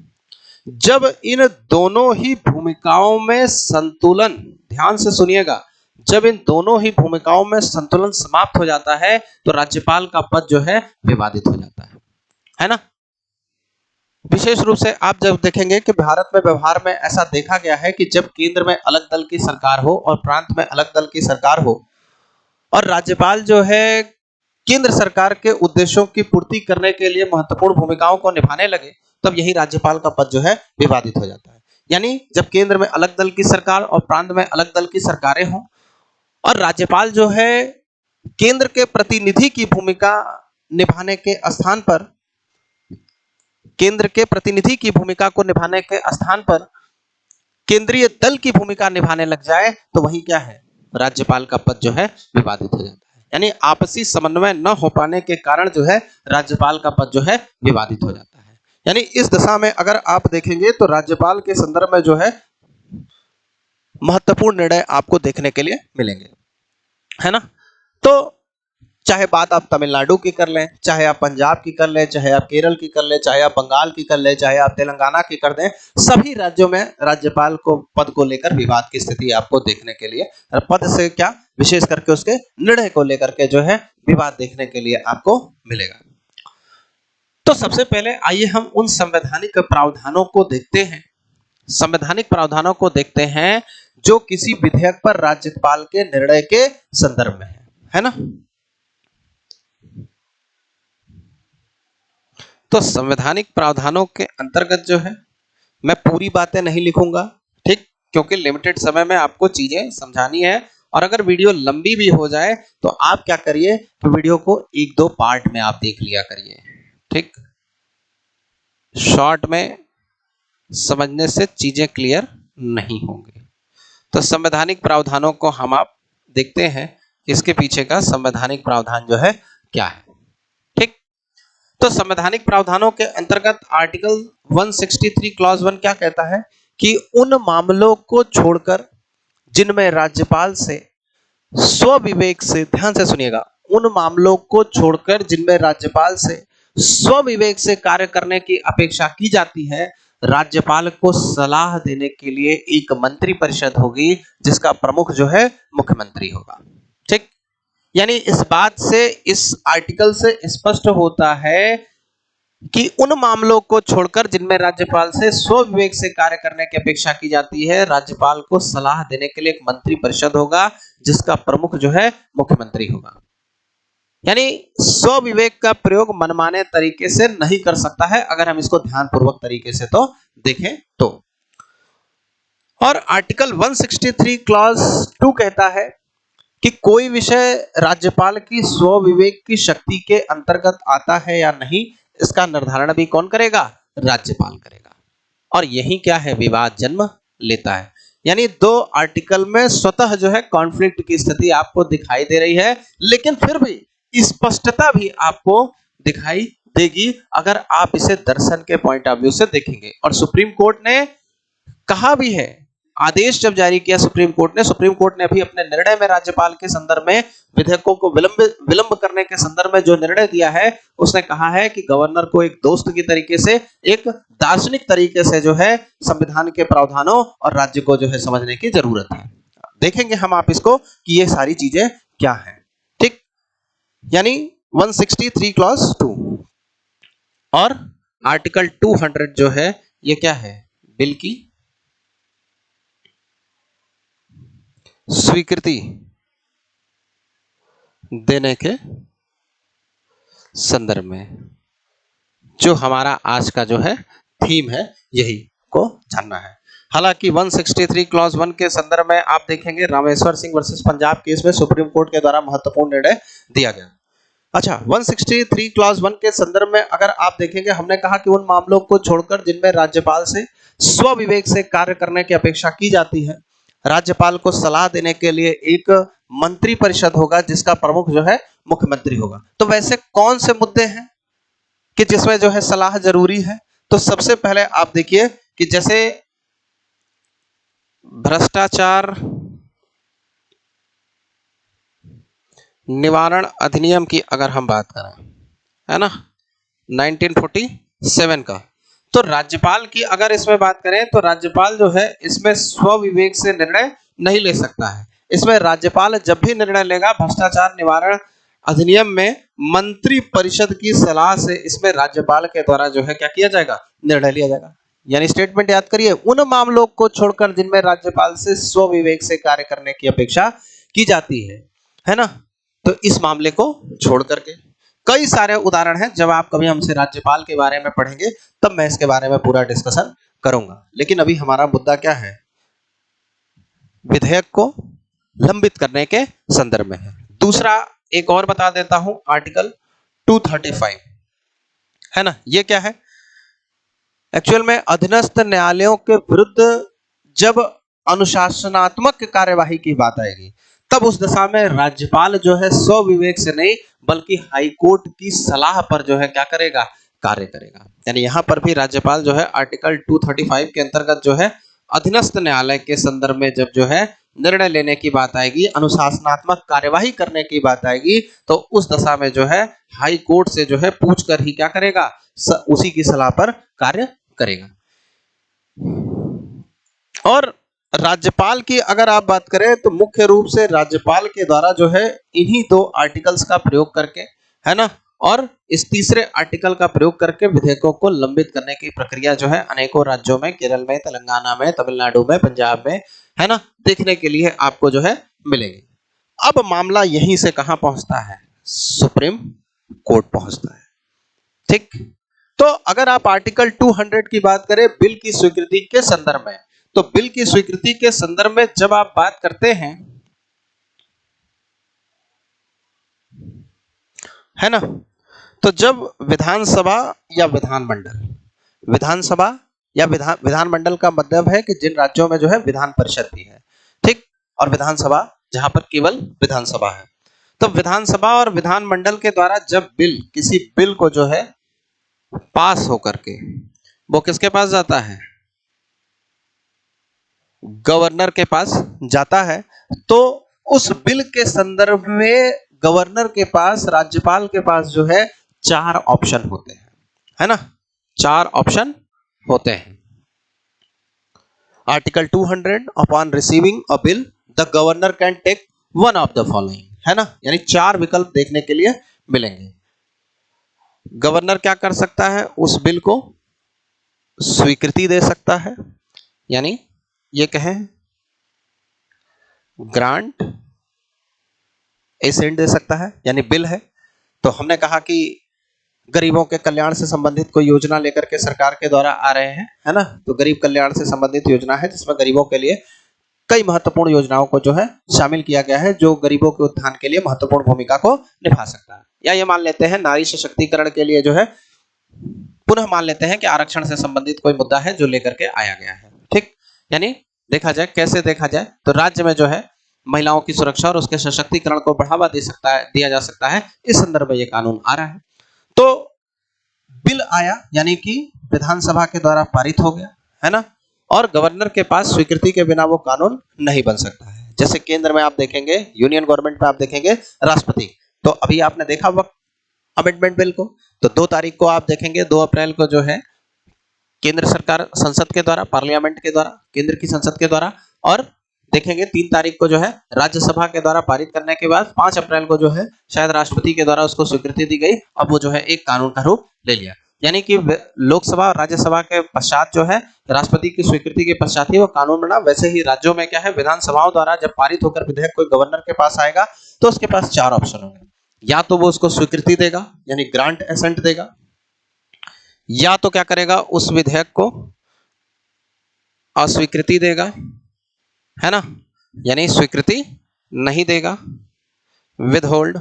S1: जब इन दोनों ही भूमिकाओं में संतुलन, ध्यान से सुनिएगा, जब इन दोनों ही भूमिकाओं में संतुलन समाप्त हो जाता है तो राज्यपाल का पद जो है विवादित हो जाता है ना। विशेष रूप से आप जब देखेंगे कि भारत में व्यवहार में ऐसा देखा गया है कि जब केंद्र में अलग दल की सरकार हो और प्रांत में अलग दल की सरकार हो और राज्यपाल जो है केंद्र सरकार के उद्देश्यों की पूर्ति करने के लिए महत्वपूर्ण भूमिकाओं को निभाने लगे, तब यही राज्यपाल का पद जो है विवादित हो जाता है। यानी जब केंद्र में अलग दल की सरकार और प्रांत में अलग दल की सरकारें हों और राज्यपाल जो है केंद्र के प्रतिनिधि की भूमिका निभाने के स्थान पर, केंद्र के प्रतिनिधि की भूमिका को निभाने के स्थान पर केंद्रीय दल की भूमिका निभाने लग जाए तो वही क्या है? राज्यपाल का पद जो है विवादित हो जाता है। यानी आपसी समन्वय न हो पाने के कारण जो है राज्यपाल का पद जो है विवादित हो जाता है। यानी इस दशा में अगर आप देखेंगे तो राज्यपाल के संदर्भ में जो है महत्वपूर्ण निर्णय आपको देखने के लिए मिलेंगे, है ना। तो चाहे बात आप तमिलनाडु की कर लें, चाहे आप पंजाब की कर लें, चाहे आप केरल की कर लें, चाहे आप बंगाल की कर लें, चाहे आप तेलंगाना की कर दें, सभी राज्यों में राज्यपाल को पद को लेकर विवाद की स्थिति आपको देखने के लिए, पद से क्या विशेष करके उसके निर्णय को लेकर के जो है विवाद देखने के लिए आपको मिलेगा। तो सबसे पहले आइए हम उन संवैधानिक प्रावधानों को देखते हैं, संवैधानिक प्रावधानों को देखते हैं जो किसी विधेयक पर राज्यपाल के निर्णय के संदर्भ में है ना। तो संवैधानिक प्रावधानों के अंतर्गत जो है मैं पूरी बातें नहीं लिखूंगा, ठीक, क्योंकि लिमिटेड समय में आपको चीजें समझानी है और अगर वीडियो लंबी भी हो जाए तो आप क्या करिए, तो वीडियो को एक दो पार्ट में आप देख लिया करिए, ठीक। शॉर्ट में समझने से चीजें क्लियर नहीं होंगी। तो संवैधानिक प्रावधानों को हम आप देखते हैं, इसके पीछे का संवैधानिक प्रावधान जो है क्या है, ठीक। तो संवैधानिक प्रावधानों के अंतर्गत आर्टिकल 163 क्लॉज 1 क्या कहता है कि उन मामलों को छोड़कर जिनमें राज्यपाल से स्वविवेक से, ध्यान से सुनिएगा, उन मामलों को छोड़कर जिनमें राज्यपाल से स्वविवेक से कार्य करने की अपेक्षा की जाती है, राज्यपाल को सलाह देने के लिए एक मंत्री परिषद होगी जिसका प्रमुख जो है मुख्यमंत्री होगा। ठीक, यानी इस बात से, इस आर्टिकल से स्पष्ट होता है कि उन मामलों को छोड़कर जिनमें राज्यपाल से स्वविवेक से कार्य करने की अपेक्षा की जाती है, राज्यपाल को सलाह देने के लिए एक मंत्री परिषद होगा जिसका प्रमुख जो है मुख्यमंत्री होगा। यानी स्वविवेक का प्रयोग मनमाने तरीके से नहीं कर सकता है, अगर हम इसको ध्यानपूर्वक तरीके से तो देखें तो। और आर्टिकल 163 क्लॉज 2 कहता है कि कोई विषय राज्यपाल की स्वविवेक की शक्ति के अंतर्गत आता है या नहीं, इसका निर्धारण भी कौन करेगा? राज्यपाल करेगा। और यही क्या है, विवाद जन्म लेता है। यानी दो आर्टिकल में स्वतः जो है कॉन्फ्लिक्ट की स्थिति आपको दिखाई दे रही है, लेकिन फिर भी स्पष्टता भी आपको दिखाई देगी अगर आप इसे दर्शन के पॉइंट ऑफ व्यू से देखेंगे। और सुप्रीम कोर्ट ने कहा भी है, आदेश जब जारी किया सुप्रीम कोर्ट ने अभी अपने निर्णय में राज्यपाल के संदर्भ में विधेयकों को विलंब करने के संदर्भ में जो निर्णय दिया है, उसने कहा है कि गवर्नर को एक दोस्त की तरीके से, एक दार्शनिक तरीके से जो है संविधान के प्रावधानों और राज्य को जो है समझने की जरूरत है। देखेंगे हम आप इसको कि ये सारी चीजें क्या है। ठीक, यानी 163 क्लॉज 2 और आर्टिकल 200 जो है ये क्या है, बिल की स्वीकृति देने के संदर्भ में, जो हमारा आज का जो है थीम है, यही को जानना है। हालांकि 163 क्लॉज 1 के संदर्भ में आप देखेंगे रामेश्वर सिंह वर्सेस पंजाब केस में सुप्रीम कोर्ट के द्वारा महत्वपूर्ण निर्णय दिया गया। अच्छा, 163 क्लॉज 1 के संदर्भ में अगर आप देखेंगे, हमने कहा कि उन मामलों को छोड़कर जिनमें राज्यपाल से स्वविवेक से कार्य करने की अपेक्षा की जाती है, राज्यपाल को सलाह देने के लिए एक मंत्री परिषद होगा जिसका प्रमुख जो है मुख्यमंत्री होगा। तो वैसे कौन से मुद्दे हैं कि जिसमें जो है सलाह जरूरी है? तो सबसे पहले आप देखिए कि जैसे भ्रष्टाचार निवारण अधिनियम की अगर हम बात करें, है ना, 1947 का, तो राज्यपाल की अगर इसमें बात करें तो राज्यपाल जो है इसमें स्वविवेक से निर्णय नहीं ले सकता है। इसमें राज्यपाल जब भी निर्णय लेगा भ्रष्टाचार निवारण अधिनियम में मंत्री परिषद की सलाह से इसमें राज्यपाल के द्वारा जो है क्या किया जाएगा, निर्णय लिया जाएगा। यानी स्टेटमेंट याद करिए, उन मामलों को छोड़कर जिनमें राज्यपाल से स्वविवेक से कार्य करने की अपेक्षा की जाती है ना, तो इस मामले को छोड़ करके कई सारे उदाहरण हैं। जब आप कभी हमसे राज्यपाल के बारे में पढ़ेंगे तब मैं इसके बारे में पूरा डिस्कशन करूंगा, लेकिन अभी हमारा मुद्दा क्या है, विधेयक को लंबित करने के संदर्भ में है। दूसरा एक और बता देता हूं, आर्टिकल 235 है ना, ये क्या है, एक्चुअल में अधीनस्थ न्यायालयों के विरुद्ध जब अनुशासनात्मक कार्यवाही की बात आएगी तब उस दशा में राज्यपाल जो है स्वविवेक से नहीं बल्कि हाईकोर्ट की सलाह पर जो है क्या करेगा, कार्य करेगा। यानी यहां पर भी राज्यपाल जो है आर्टिकल 235 के अंतर्गत जो है अधीनस्थ न्यायालय के संदर्भ में जब जो है निर्णय लेने की बात आएगी, अनुशासनात्मक कार्यवाही करने की बात आएगी, तो उस दशा में जो है हाई कोर्ट से जो है पूछ कर ही क्या करेगा, उसी की सलाह पर कार्य करेगा। और राज्यपाल की अगर आप बात करें तो मुख्य रूप से राज्यपाल के द्वारा जो है इन्हीं दो आर्टिकल्स का प्रयोग करके, है ना, और इस तीसरे आर्टिकल का प्रयोग करके विधेयकों को लंबित करने की प्रक्रिया जो है अनेकों राज्यों में, केरल में, तेलंगाना में, तमिलनाडु में, पंजाब में, है ना, देखने के लिए आपको जो है मिलेंगे। अब मामला यहीं से कहां पहुंचता है, सुप्रीम कोर्ट पहुंचता है। ठीक, तो अगर आप आर्टिकल 200 की बात करें बिल की स्वीकृति के संदर्भ में, तो बिल की स्वीकृति के संदर्भ में जब आप बात करते हैं, है ना, तो जब विधानसभा या विधानमंडल, विधानसभा या विधानमंडल का मतलब है कि जिन राज्यों में जो है विधान परिषद भी है, ठीक, और विधानसभा जहां पर केवल विधानसभा है, तो विधानसभा और विधानमंडल के द्वारा जब बिल, किसी बिल को जो है पास होकर के वो किसके पास जाता है, गवर्नर के पास जाता है, तो उस बिल के संदर्भ में गवर्नर के पास, राज्यपाल के पास जो है 4 ऑप्शन होते हैं, है ना, 4 ऑप्शन होते हैं। Article 200 upon receiving a bill the governor can take one of the following, है ना, यानी 4 विकल्प देखने के लिए मिलेंगे। गवर्नर क्या कर सकता है, उस बिल को स्वीकृति दे सकता है, यानी ये कहें ग्रांट एसेंट दे सकता है, यानी बिल है तो हमने कहा कि गरीबों के कल्याण से संबंधित कोई योजना लेकर के सरकार के द्वारा आ रहे हैं, है ना, तो गरीब कल्याण से संबंधित योजना है जिसमें गरीबों के लिए कई महत्वपूर्ण योजनाओं को जो है शामिल किया गया है जो गरीबों के उत्थान के लिए महत्वपूर्ण भूमिका को निभा सकता है। या ये मान लेते हैं नारी सशक्तिकरण के लिए जो है, पुनः मान लेते हैं कि आरक्षण से संबंधित कोई मुद्दा है जो लेकर के आया गया है, ठीक। यानी देखा जाए, कैसे देखा जाए तो राज्य में जो है महिलाओं की सुरक्षा और उसके सशक्तिकरण को बढ़ावा दिया जा सकता है, इस संदर्भ में ये कानून आ रहा है। तो बिल आया यानी कि विधानसभा के द्वारा पारित हो गया, है ना, और गवर्नर के पास स्वीकृति के बिना वो कानून नहीं बन सकता है। जैसे केंद्र में आप देखेंगे, यूनियन गवर्नमेंट में आप देखेंगे राष्ट्रपति, तो अभी आपने देखा वक्त अमेंडमेंट बिल को, तो 2 तारीख को आप देखेंगे, 2 अप्रैल को जो है केंद्र सरकार संसद के द्वारा, पार्लियामेंट के द्वारा, केंद्र की संसद के द्वारा, और देखेंगे 3 तारीख को जो है राज्यसभा के द्वारा पारित करने के बाद 5 अप्रैल को जो है शायद राष्ट्रपति के द्वारा उसको स्वीकृति दी गई। अब वो जो है एक कानून का रूप ले लिया, यानी कि लोकसभा और राज्यसभा के पश्चात जो है राष्ट्रपति की स्वीकृति के पश्चात ही वो कानून बना। वैसे ही राज्यों में क्या है, विधानसभाओं द्वारा जब पारित होकर विधेयक कोई गवर्नर के पास आएगा तो उसके पास 4 ऑप्शन होंगे, या तो वो उसको स्वीकृति देगा यानी ग्रांट एसेंट देगा, या तो क्या करेगा उस विधेयक को अस्वीकृति देगा, है ना, यानी स्वीकृति नहीं देगा, विदहोल्ड,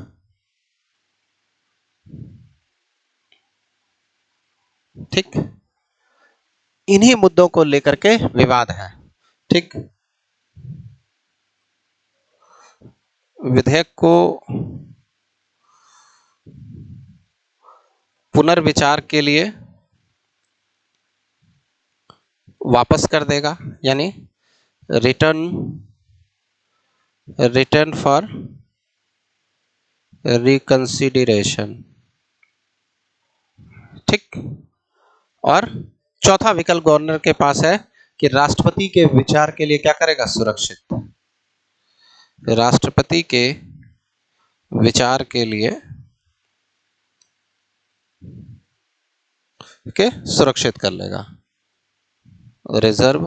S1: ठीक। इन्हीं मुद्दों को लेकर के विवाद है, ठीक। विधेयक को पुनर्विचार के लिए वापस कर देगा, यानी रिटर्न फॉर रिकंसिडरेशन, ठीक। और चौथा विकल्प गवर्नर के पास है कि राष्ट्रपति के विचार के लिए क्या करेगा, सुरक्षित, राष्ट्रपति के विचार के लिए के सुरक्षित कर लेगा, reserve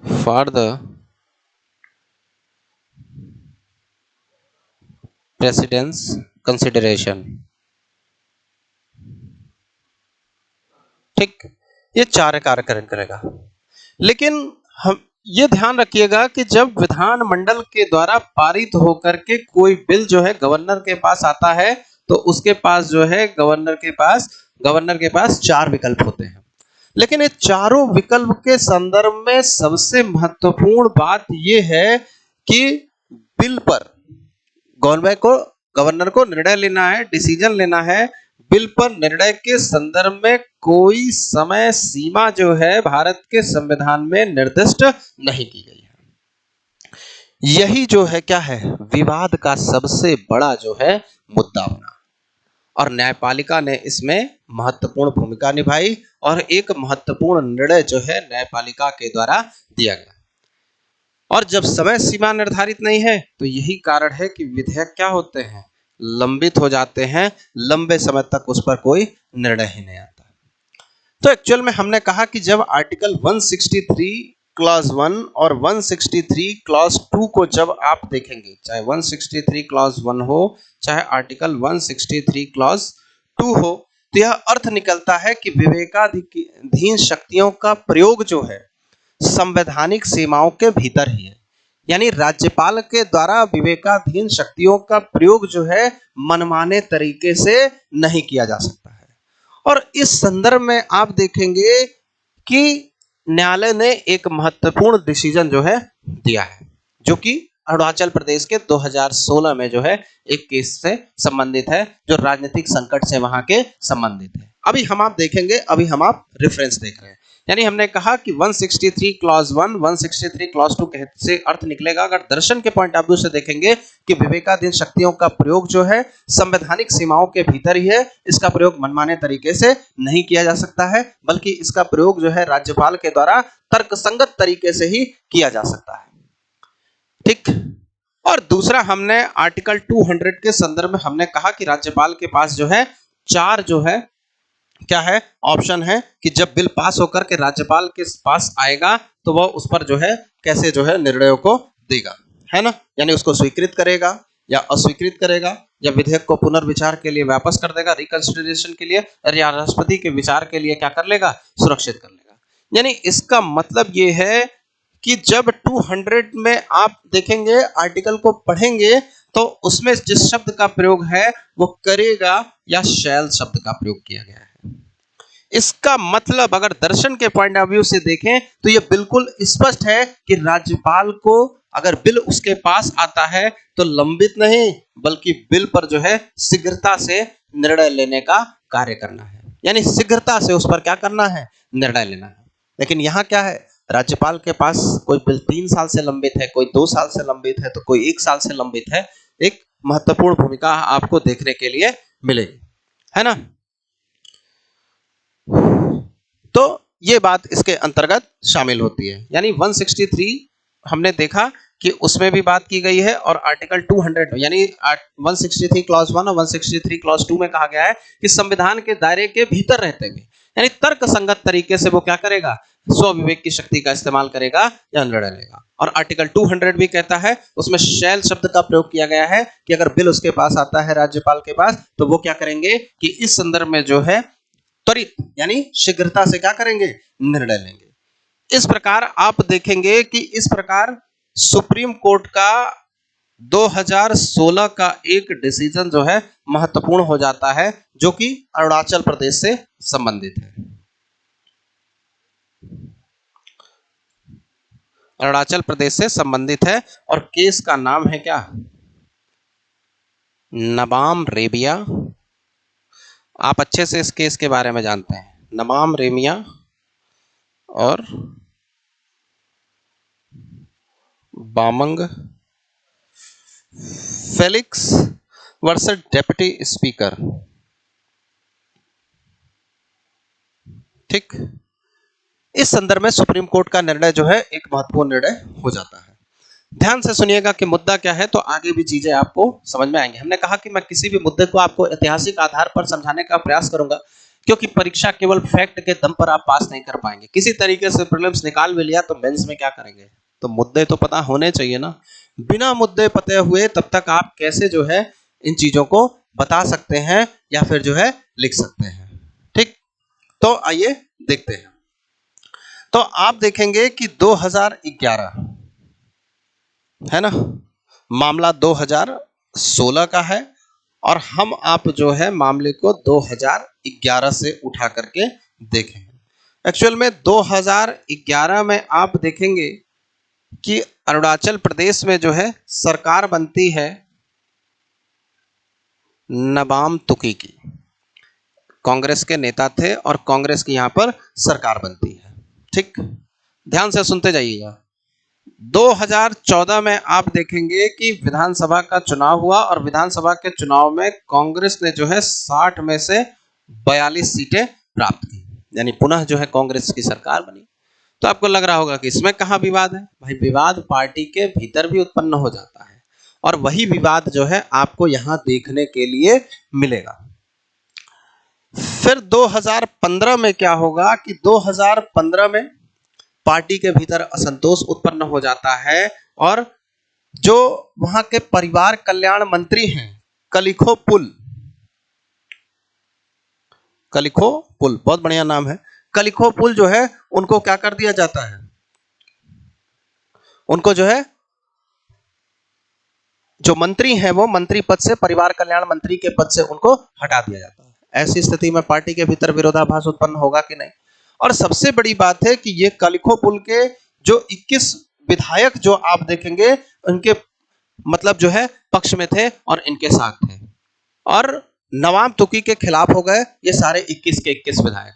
S1: for the president's consideration, ठीक। ये 4 कार्य करेगा। लेकिन हम ये ध्यान रखिएगा कि जब विधानमंडल के द्वारा पारित होकर के कोई बिल जो है गवर्नर के पास आता है तो उसके पास जो है गवर्नर के पास 4 विकल्प होते हैं। लेकिन ये चारों विकल्प के संदर्भ में सबसे महत्वपूर्ण बात यह है कि बिल पर गवर्नर को निर्णय लेना है, डिसीजन लेना है। बिल पर निर्णय के संदर्भ में कोई समय सीमा जो है भारत के संविधान में निर्दिष्ट नहीं की गई है। यही जो है क्या है, विवाद का सबसे बड़ा जो है मुद्दा बना, और न्यायपालिका ने इसमें महत्वपूर्ण भूमिका निभाई और एक महत्वपूर्ण निर्णय जो है न्यायपालिका के द्वारा दिया गया। और जब समय सीमा निर्धारित नहीं है तो यही कारण है कि विधेयक क्या होते हैं, लंबित हो जाते हैं, लंबे समय तक उस पर कोई निर्णय ही नहीं आता। तो एक्चुअल में हमने कहा कि जब आर्टिकल 163 क्लॉज 1 और 163 क्लॉज 2 को जब आप देखेंगे, चाहे 163 क्लॉज 1 हो चाहे आर्टिकल 163 क्लॉज 2 हो, तो यह अर्थ निकलता है कि विवेकाधीन शक्तियों का प्रयोग जो है संवैधानिक सीमाओं के भीतर ही है, यानी राज्यपाल के द्वारा विवेकाधीन शक्तियों का प्रयोग जो है मनमाने तरीके से नहीं किया जा सकता है। और इस संदर्भ में आप देखेंगे कि न्यायालय ने एक महत्वपूर्ण डिसीजन जो है दिया है, जो कि अरुणाचल प्रदेश के 2016 में जो है एक केस से संबंधित है, जो राजनीतिक संकट से वहां के संबंधित है। अभी हम आप देखेंगे, अभी हम आप रेफरेंस देख रहे हैं। यानी हमने कहा कि 163 क्लॉज 1, 163 क्लॉज 2 से अर्थ निकलेगा, अगर दर्शन के पॉइंट ऑफ व्यू से देखेंगे कि विवेकाधीन शक्तियों का प्रयोग जो है संवैधानिक सीमाओं के भीतर ही है, इसका प्रयोग मनमाने तरीके से नहीं किया जा सकता है, बल्कि इसका प्रयोग जो है राज्यपाल के द्वारा तर्कसंगत तरीके से ही किया जा सकता है। ठीक। और दूसरा, हमने आर्टिकल 200 के संदर्भ में हमने कहा कि राज्यपाल के पास जो है 4 जो है क्या है ऑप्शन है कि जब बिल पास होकर के राज्यपाल के पास आएगा तो वह उस पर जो है कैसे जो है निर्णयों को देगा, है ना। यानी उसको स्वीकृत करेगा या अस्वीकृत करेगा, या विधेयक को पुनर्विचार के लिए वापस कर देगा, रिकंसिडरेशन के लिए, या राष्ट्रपति के विचार के लिए क्या कर लेगा, सुरक्षित कर लेगा। यानी इसका मतलब ये है कि जब 200 में आप देखेंगे आर्टिकल को पढ़ेंगे तो उसमें जिस शब्द का प्रयोग है वो करेगा या शैल शब्द का प्रयोग किया गया है। इसका मतलब अगर दर्शन के पॉइंट ऑफ व्यू से देखें तो ये बिल्कुल स्पष्ट है कि राज्यपाल को अगर बिल उसके पास आता है तो लंबित नहीं बल्कि बिल पर जो है शीघ्रता से निर्णय लेने का कार्य करना है, यानी शीघ्रता से उस पर क्या करना है, निर्णय लेना है। लेकिन यहाँ क्या है, राज्यपाल के पास कोई बिल 3 साल से लंबित है, कोई 2 साल से लंबित है, तो कोई 1 साल से लंबित है। एक महत्वपूर्ण भूमिका आपको देखने के लिए मिलेगी, है ना। तो ये बात इसके अंतर्गत शामिल होती है। यानी 163 हमने देखा कि उसमें भी बात की गई है, और आर्टिकल 200 यानी 163 क्लॉज 1 और 163 क्लॉज 2 में कहा गया है कि संविधान के दायरे के भीतर रहते हुए यानी तर्क संगत तरीके से वो क्या करेगा, स्वविवेक की शक्ति का इस्तेमाल करेगा या निर्णय लेगा। और आर्टिकल 200 भी कहता है, उसमें शैल शब्द का प्रयोग किया गया है कि अगर बिल उसके पास आता है राज्यपाल के पास तो वो क्या करेंगे कि इस संदर्भ में जो है त्वरित यानी शीघ्रता से क्या करेंगे, निर्णय लेंगे। इस प्रकार आप देखेंगे कि इस प्रकार सुप्रीम कोर्ट का 2016 का एक डिसीजन जो है महत्वपूर्ण हो जाता है, जो कि अरुणाचल प्रदेश से संबंधित है। अरुणाचल प्रदेश से संबंधित है और केस का नाम है क्या, नबाम रेबिया। आप अच्छे से इस केस के बारे में जानते हैं, नबाम रेमिया और Bamang Felix versus deputy speaker. ठीक। इस संदर्भ में सुप्रीम कोर्ट का निर्णय जो है एक महत्वपूर्ण निर्णय हो जाता है। ध्यान से सुनिएगा कि मुद्दा क्या है, तो आगे भी चीजें आपको समझ में आएंगी। हमने कहा कि मैं किसी भी मुद्दे को आपको ऐतिहासिक आधार पर समझाने का प्रयास करूंगा, क्योंकि परीक्षा केवल फैक्ट के दम पर आप पास नहीं कर पाएंगे। किसी तरीके से प्रीलिम्स निकाल भी लिया तो मेंस में क्या करेंगे, तो मुद्दे तो पता होने चाहिए ना। बिना मुद्दे पते हुए तब तक आप कैसे जो है इन चीजों को बता सकते हैं या फिर जो है लिख सकते हैं। ठीक, तो आइए देखते हैं। तो आप देखेंगे कि 2011 है ना, मामला 2016 का है, और हम आप जो है मामले को 2011 से उठा करके देखेंगे। एक्चुअल में 2011 में आप देखेंगे कि अरुणाचल प्रदेश में जो है सरकार बनती है नबाम तुकी की, कांग्रेस के नेता थे और कांग्रेस की यहां पर सरकार बनती है। ठीक, ध्यान से सुनते जाइएगा। 2014 में आप देखेंगे कि विधानसभा का चुनाव हुआ, और विधानसभा के चुनाव में कांग्रेस ने जो है 60 में से 42 सीटें प्राप्त की, यानी पुनः जो है कांग्रेस की सरकार बनी। तो आपको लग रहा होगा कि इसमें कहाँ विवाद है। भाई, विवाद पार्टी के भीतर भी उत्पन्न हो जाता है, और वही विवाद जो है आपको यहां देखने के लिए मिलेगा। फिर 2015 में क्या होगा कि 2015 में पार्टी के भीतर असंतोष उत्पन्न हो जाता है, और जो वहां के परिवार कल्याण मंत्री हैं कलिखो पुल, बहुत बढ़िया नाम है, कलिखो पुल जो है उनको क्या कर दिया जाता है, उनको जो है जो मंत्री हैं वो मंत्री पद से, परिवार कल्याण मंत्री के पद से उनको हटा दिया जाता है। ऐसी स्थिति में पार्टी के भीतर विरोधाभास उत्पन्न होगा कि नहीं। और सबसे बड़ी बात है कि ये कलिखो पुल के जो 21 विधायक जो आप देखेंगे उनके मतलब जो है पक्ष में थे और इनके साथ थे। और नवाब तुर्की के खिलाफ हो गए ये सारे 21 के 21 विधायक।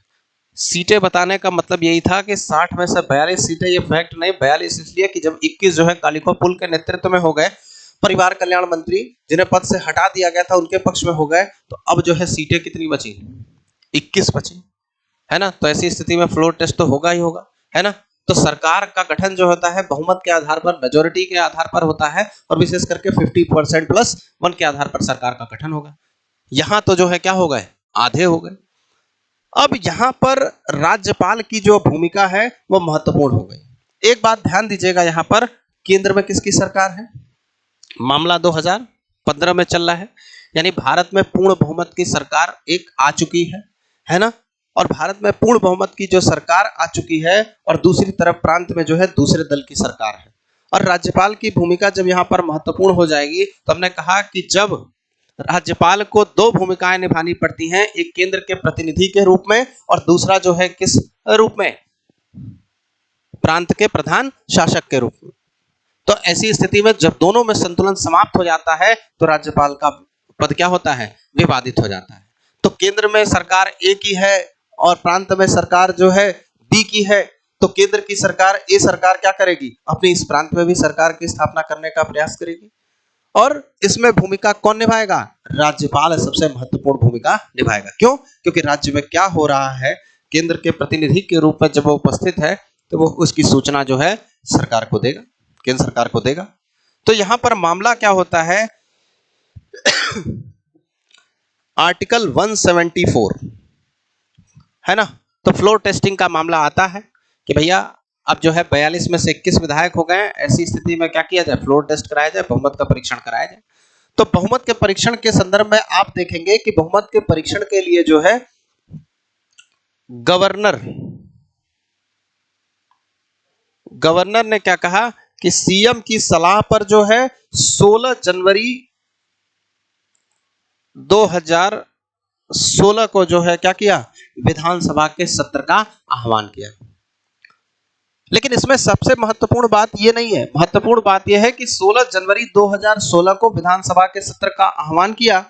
S1: सीटें बताने का मतलब यही था कि 60 में से 42 सीटें, ये फैक्ट नहीं, 42 इसलिए कि जब 21 जो है कालिको पुल के नेतृत्व में हो गए, परिवार कल्याण मंत्री जिन्हें पद से हटा दिया गया था उनके पक्ष में हो गए, तो अब जो है सीटें कितनी बची? 21 बची, है ना। तो ऐसी स्थिति में फ्लोर टेस्ट तो होगा ही होगा, है ना। तो सरकार का गठन जो होता है बहुमत के आधार पर, मेजोरिटी के आधार पर होता है, और विशेष करके 50% प्लस 1 के आधार पर सरकार का गठन होगा। यहां तो जो है क्या हो गए? आधे हो गए। अब यहां पर राज्यपाल की जो भूमिका है वो महत्वपूर्ण हो गई। एक बात ध्यान दीजिएगा, यहां पर केंद्र में किसकी सरकार है? मामला 2015 में चल रहा है, यानी भारत में पूर्ण बहुमत की सरकार एक आ चुकी है ना। और भारत में पूर्ण बहुमत की जो सरकार आ चुकी है और दूसरी तरफ प्रांत में जो है दूसरे दल की सरकार है। और राज्यपाल की भूमिका जब यहाँ पर महत्वपूर्ण हो जाएगी, तो हमने कहा कि जब राज्यपाल को 2 भूमिकाएं निभानी पड़ती हैं, एक केंद्र के प्रतिनिधि के रूप में और दूसरा जो है किस रूप में? प्रांत के प्रधान शासक के रूप में। तो ऐसी स्थिति में जब दोनों में संतुलन समाप्त हो जाता है तो राज्यपाल का पद क्या होता है? विवादित हो जाता है। तो केंद्र में सरकार ए की है और प्रांत में सरकार जो है बी की है, तो केंद्र की सरकार ए सरकार क्या करेगी? अपनी इस प्रांत में भी सरकार की स्थापना करने का प्रयास करेगी। और इसमें भूमिका कौन निभाएगा? राज्यपाल सबसे महत्वपूर्ण भूमिका निभाएगा। क्यों? क्योंकि राज्य में क्या हो रहा है, केंद्र के प्रतिनिधि के रूप में जब वो उपस्थित है तो वो उसकी सूचना जो है सरकार को देगा, केंद्र सरकार को देगा। तो यहां पर मामला क्या होता है? आर्टिकल 174 है ना। तो फ्लोर टेस्टिंग का मामला आता है कि भैया अब जो है 42 में से 21 विधायक हो गए, ऐसी स्थिति में क्या किया जाए? फ्लोर टेस्ट कराया जाए, बहुमत का परीक्षण कराया जाए। तो बहुमत के परीक्षण के संदर्भ में आप देखेंगे कि बहुमत के परीक्षण के लिए जो है गवर्नर ने क्या कहा कि सीएम की सलाह पर जो है 16 जनवरी 2016 को जो है क्या किया? विधानसभा के सत्र का आह्वान किया। लेकिन इसमें सबसे महत्वपूर्ण बात यह नहीं है, महत्वपूर्ण बात यह है कि 16 जनवरी 2016 को विधानसभा के सत्र का आह्वान किया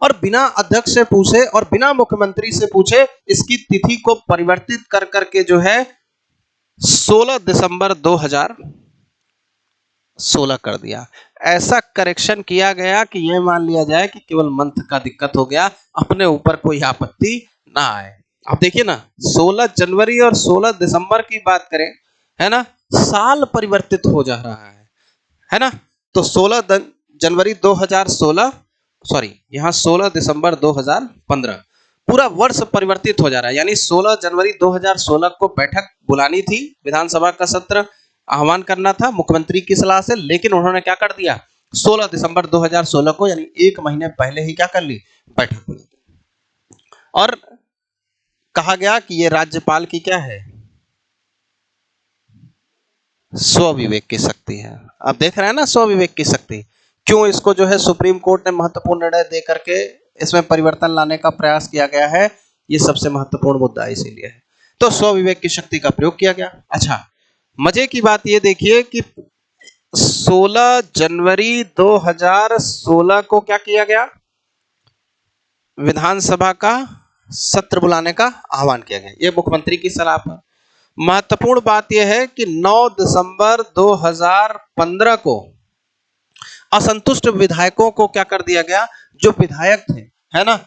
S1: और बिना अध्यक्ष से पूछे और बिना मुख्यमंत्री से पूछे इसकी तिथि को परिवर्तित कर करके जो है 16 दिसंबर 2016 कर दिया। ऐसा करेक्शन किया गया कि यह मान लिया जाए कि केवल मंथ का दिक्कत हो गया, अपने ऊपर कोई आपत्ति ना आए। आप देखिए ना, 16 जनवरी और 16 दिसंबर की बात करें, है ना, साल परिवर्तित हो जा रहा है ना। तो 16 जनवरी 2016, सॉरी यहाँ 16 दिसंबर 2015, पूरा वर्ष परिवर्तित हो जा रहा है। यानी 16 जनवरी 2016 को बैठक बुलानी थी, विधानसभा का सत्र आह्वान करना था मुख्यमंत्री की सलाह से, लेकिन उन्होंने क्या कर दिया? 16 दिसंबर 2016 को, यानी 1 महीने पहले ही क्या कर ली? बैठक बुला दी। और कहा गया कि ये राज्यपाल की क्या है? स्वविवेक की शक्ति है। आप देख रहे हैं ना स्वविवेक की शक्ति। क्यों इसको जो है सुप्रीम कोर्ट ने महत्वपूर्ण निर्णय दे करके इसमें परिवर्तन लाने का प्रयास किया गया है, ये सबसे महत्वपूर्ण मुद्दा इसीलिए है। तो स्वविवेक की शक्ति का प्रयोग किया गया। अच्छा, मजे की बात ये देखिए कि 16 जनवरी 2016 को क्या किया गया? विधानसभा का सत्र बुलाने का आह्वान किया गया, ये मुख्यमंत्री की सलाह पर। महत्वपूर्ण बात यह है कि 9 दिसंबर 2015 को असंतुष्ट विधायकों को क्या कर दिया गया? जो विधायक थे, है ना,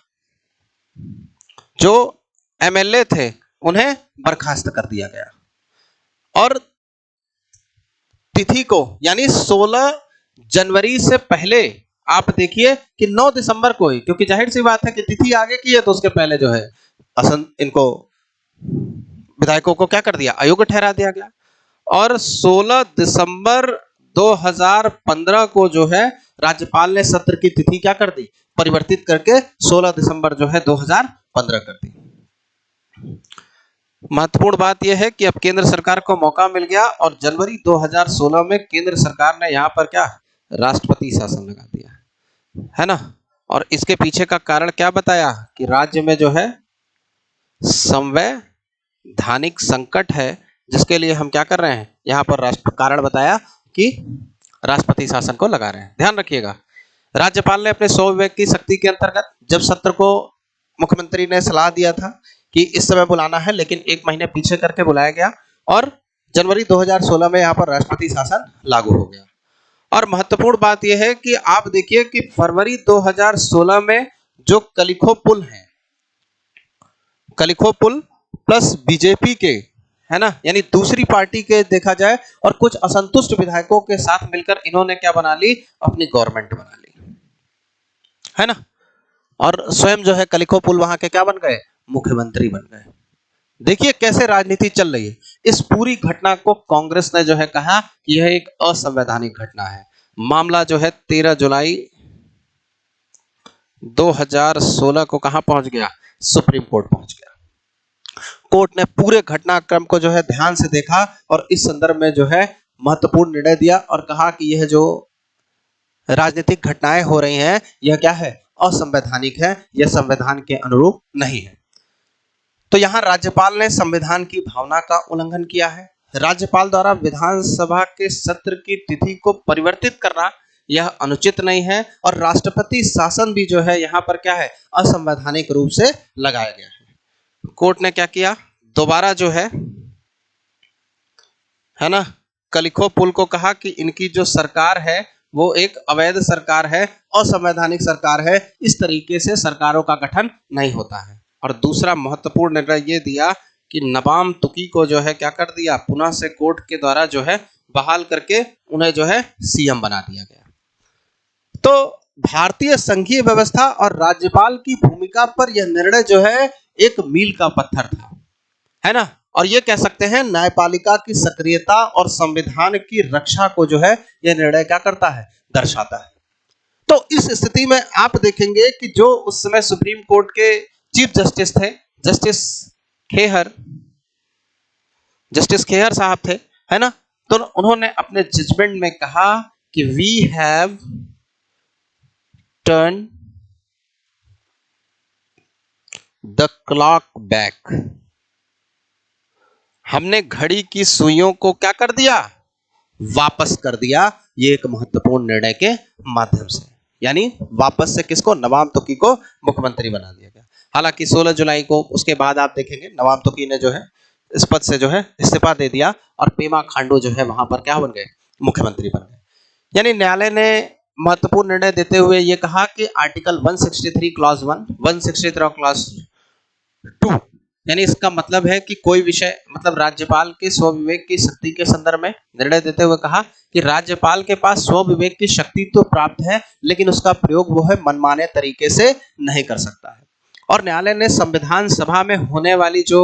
S1: जो एमएलए थे, उन्हें बर्खास्त कर दिया गया। और तिथि को यानी 16 जनवरी से पहले आप देखिए कि 9 दिसंबर को ही, क्योंकि जाहिर सी बात है कि तिथि आगे की है तो उसके पहले जो है इनको विधायकों को क्या कर दिया? अयोग्य ठहरा दिया गया। और 16 दिसंबर 2015 को जो है राज्यपाल ने सत्र की तिथि क्या कर दी? परिवर्तित करके 16 दिसंबर जो है 2015 कर दी। महत्वपूर्ण बात यह है कि अब केंद्र सरकार को मौका मिल गया और जनवरी 2016 में केंद्र सरकार ने यहां पर क्या? राष्ट्रपति शासन लगा दिया, है ना। और इसके पीछे का कारण क्या बताया? कि राज्य में जो है संवैधानिक संकट है, जिसके लिए हम क्या कर रहे हैं? यहां पर कारण बताया कि राष्ट्रपति शासन को लगा रहे हैं। ध्यान रखिएगा, राज्यपाल ने अपने 100 विवेक की शक्ति के अंतर्गत जब सत्र को मुख्यमंत्री ने सलाह दिया था कि इस समय बुलाना है, लेकिन 1 महीने पीछे करके बुलाया गया और जनवरी 2016 में यहाँ पर राष्ट्रपति शासन लागू हो गया। और महत्वपूर्ण बात यह है कि आप देखिए कि फरवरी 2016 में जो कलिखो पुल है, कलिखो पुल प्लस बीजेपी के, है ना, यानी दूसरी पार्टी के देखा जाए, और कुछ असंतुष्ट विधायकों के साथ मिलकर इन्होंने क्या बना ली, अपनी गवर्नमेंट बना ली, है ना। और स्वयं जो है कलिखो पुल वहां के क्या बन गए, मुख्यमंत्री बन गए। देखिए कैसे राजनीति चल रही है। इस पूरी घटना को कांग्रेस ने जो है कहा कि यह एक असंवैधानिक घटना है। मामला जो है 13 जुलाई 2016 को कहां पहुंच गया, सुप्रीम कोर्ट पहुंच गया। कोर्ट ने पूरे घटनाक्रम को जो है ध्यान से देखा और इस संदर्भ में जो है महत्वपूर्ण निर्णय दिया और कहा कि यह जो राजनीतिक घटनाएं हो रही हैं यह क्या है, असंवैधानिक है, यह संविधान के अनुरूप नहीं है। तो यहां राज्यपाल ने संविधान की भावना का उल्लंघन किया है। राज्यपाल द्वारा विधानसभा के सत्र की तिथि को परिवर्तित करना यह अनुचित नहीं है और राष्ट्रपति शासन भी जो है यहाँ पर क्या है, असंवैधानिक रूप से लगाया गया है। कोर्ट ने क्या किया, दोबारा जो है ना, कलिखो पुल को कहा कि इनकी जो सरकार है वो एक अवैध सरकार है, असंवैधानिक सरकार है, इस तरीके से सरकारों का गठन नहीं होता है। और दूसरा महत्वपूर्ण निर्णय ये दिया कि नबाम तुकी को जो है क्या कर दिया, पुनः से कोर्ट के द्वारा जो है बहाल करके उन्हें जो है सीएम बना दिया गया। तो भारतीय संघीय व्यवस्था और राज्यपाल की भूमिका पर यह निर्णय जो है एक मील का पत्थर था, है ना। और ये कह सकते हैं न्यायपालिका की सक्रियता और संविधान की रक्षा को जो है यह निर्णय क्या करता है, दर्शाता है। तो इस स्थिति में आप देखेंगे कि जो उस समय सुप्रीम कोर्ट के चीफ जस्टिस थे, जस्टिस खेहर साहब थे, है ना, तो उन्होंने अपने जजमेंट में कहा कि we have turn the clock back, हमने घड़ी की सुइयों को क्या कर दिया, वापस कर दिया। ये एक महत्वपूर्ण निर्णय के माध्यम से, यानी वापस से किसको, नवाब तुकी को मुख्यमंत्री बना दिया गया। हालांकि 16 जुलाई को उसके बाद आप देखेंगे नवाब तुकी ने जो है इस पद से जो है इस्तीफा दे दिया और पेमा खांडू जो है वहां पर क्या बन गए, मुख्यमंत्री बन गए। यानी न्यायालय ने महत्वपूर्ण निर्णय देते हुए ये कहा कि आर्टिकल 163 क्लॉज 1, 163 क्लॉज 2, यानी इसका मतलब है कि कोई विषय, मतलब राज्यपाल के स्वविवेक की शक्ति के संदर्भ में निर्णय देते हुए कहा कि राज्यपाल के पास स्वविवेक की शक्ति तो प्राप्त है, लेकिन उसका प्रयोग वो है मनमाने तरीके से नहीं कर सकता है। और न्यायालय ने संविधान सभा में होने वाली जो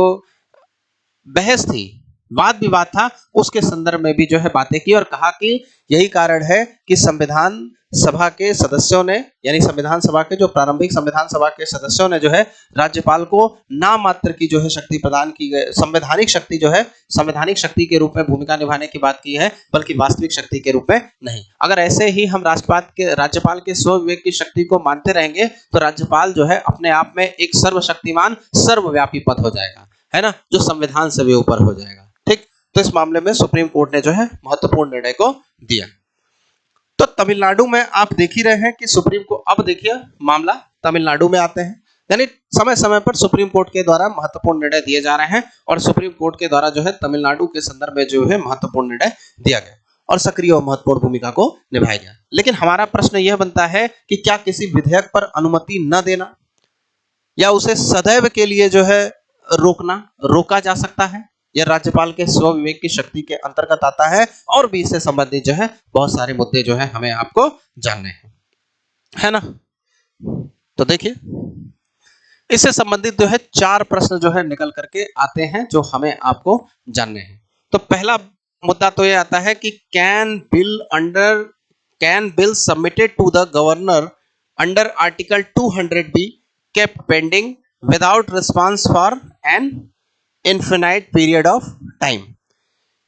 S1: बहस थी, वाद विवाद था, उसके संदर्भ में भी जो है बातें की और कहा कि यही कारण है कि संविधान सभा के सदस्यों ने, यानी संविधान सभा के जो प्रारंभिक संविधान सभा के सदस्यों ने जो है राज्यपाल को नाम मात्र की जो है शक्ति प्रदान की गई, संवैधानिक शक्ति जो है संवैधानिक शक्ति के रूप में भूमिका निभाने की बात की है, बल्कि वास्तविक शक्ति के रूप में नहीं। अगर ऐसे ही हम राज्यपाल के स्वविवेक की शक्ति को मानते रहेंगे तो राज्यपाल जो है अपने आप में एक सर्वशक्तिमान सर्वव्यापी पद हो जाएगा, है ना, जो संविधान से भी ऊपर हो जाएगा। ठीक, तो इस मामले में सुप्रीम कोर्ट ने जो है महत्वपूर्ण निर्णय को दिया। तो तमिलनाडु में आप देख ही रहे हैं कि सुप्रीम कोर्ट, अब देखिए मामला तमिलनाडु में आते हैं, यानी समय समय पर सुप्रीम कोर्ट के द्वारा महत्वपूर्ण निर्णय दिए जा रहे हैं और सुप्रीम कोर्ट के द्वारा जो है तमिलनाडु के संदर्भ में जो है महत्वपूर्ण निर्णय दिया गया और सक्रिय और महत्वपूर्ण भूमिका को निभाया गया। लेकिन हमारा प्रश्न यह बनता है कि क्या किसी विधेयक पर अनुमति न देना या उसे सदैव के लिए जो है रोका जा सकता है, यह राज्यपाल के स्वविवेक की शक्ति के अंतर्गत आता है और भी इससे संबंधित जो है बहुत सारे मुद्दे जो है हमें आपको जानने हैं, है ना। तो देखिए इससे संबंधित जो है 4 प्रश्न जो है निकल करके आते हैं जो हमें आपको जानने हैं। तो पहला मुद्दा तो यह आता है कि can bill submitted to the governor under article 200 be kept pending without response for an infinite period of time,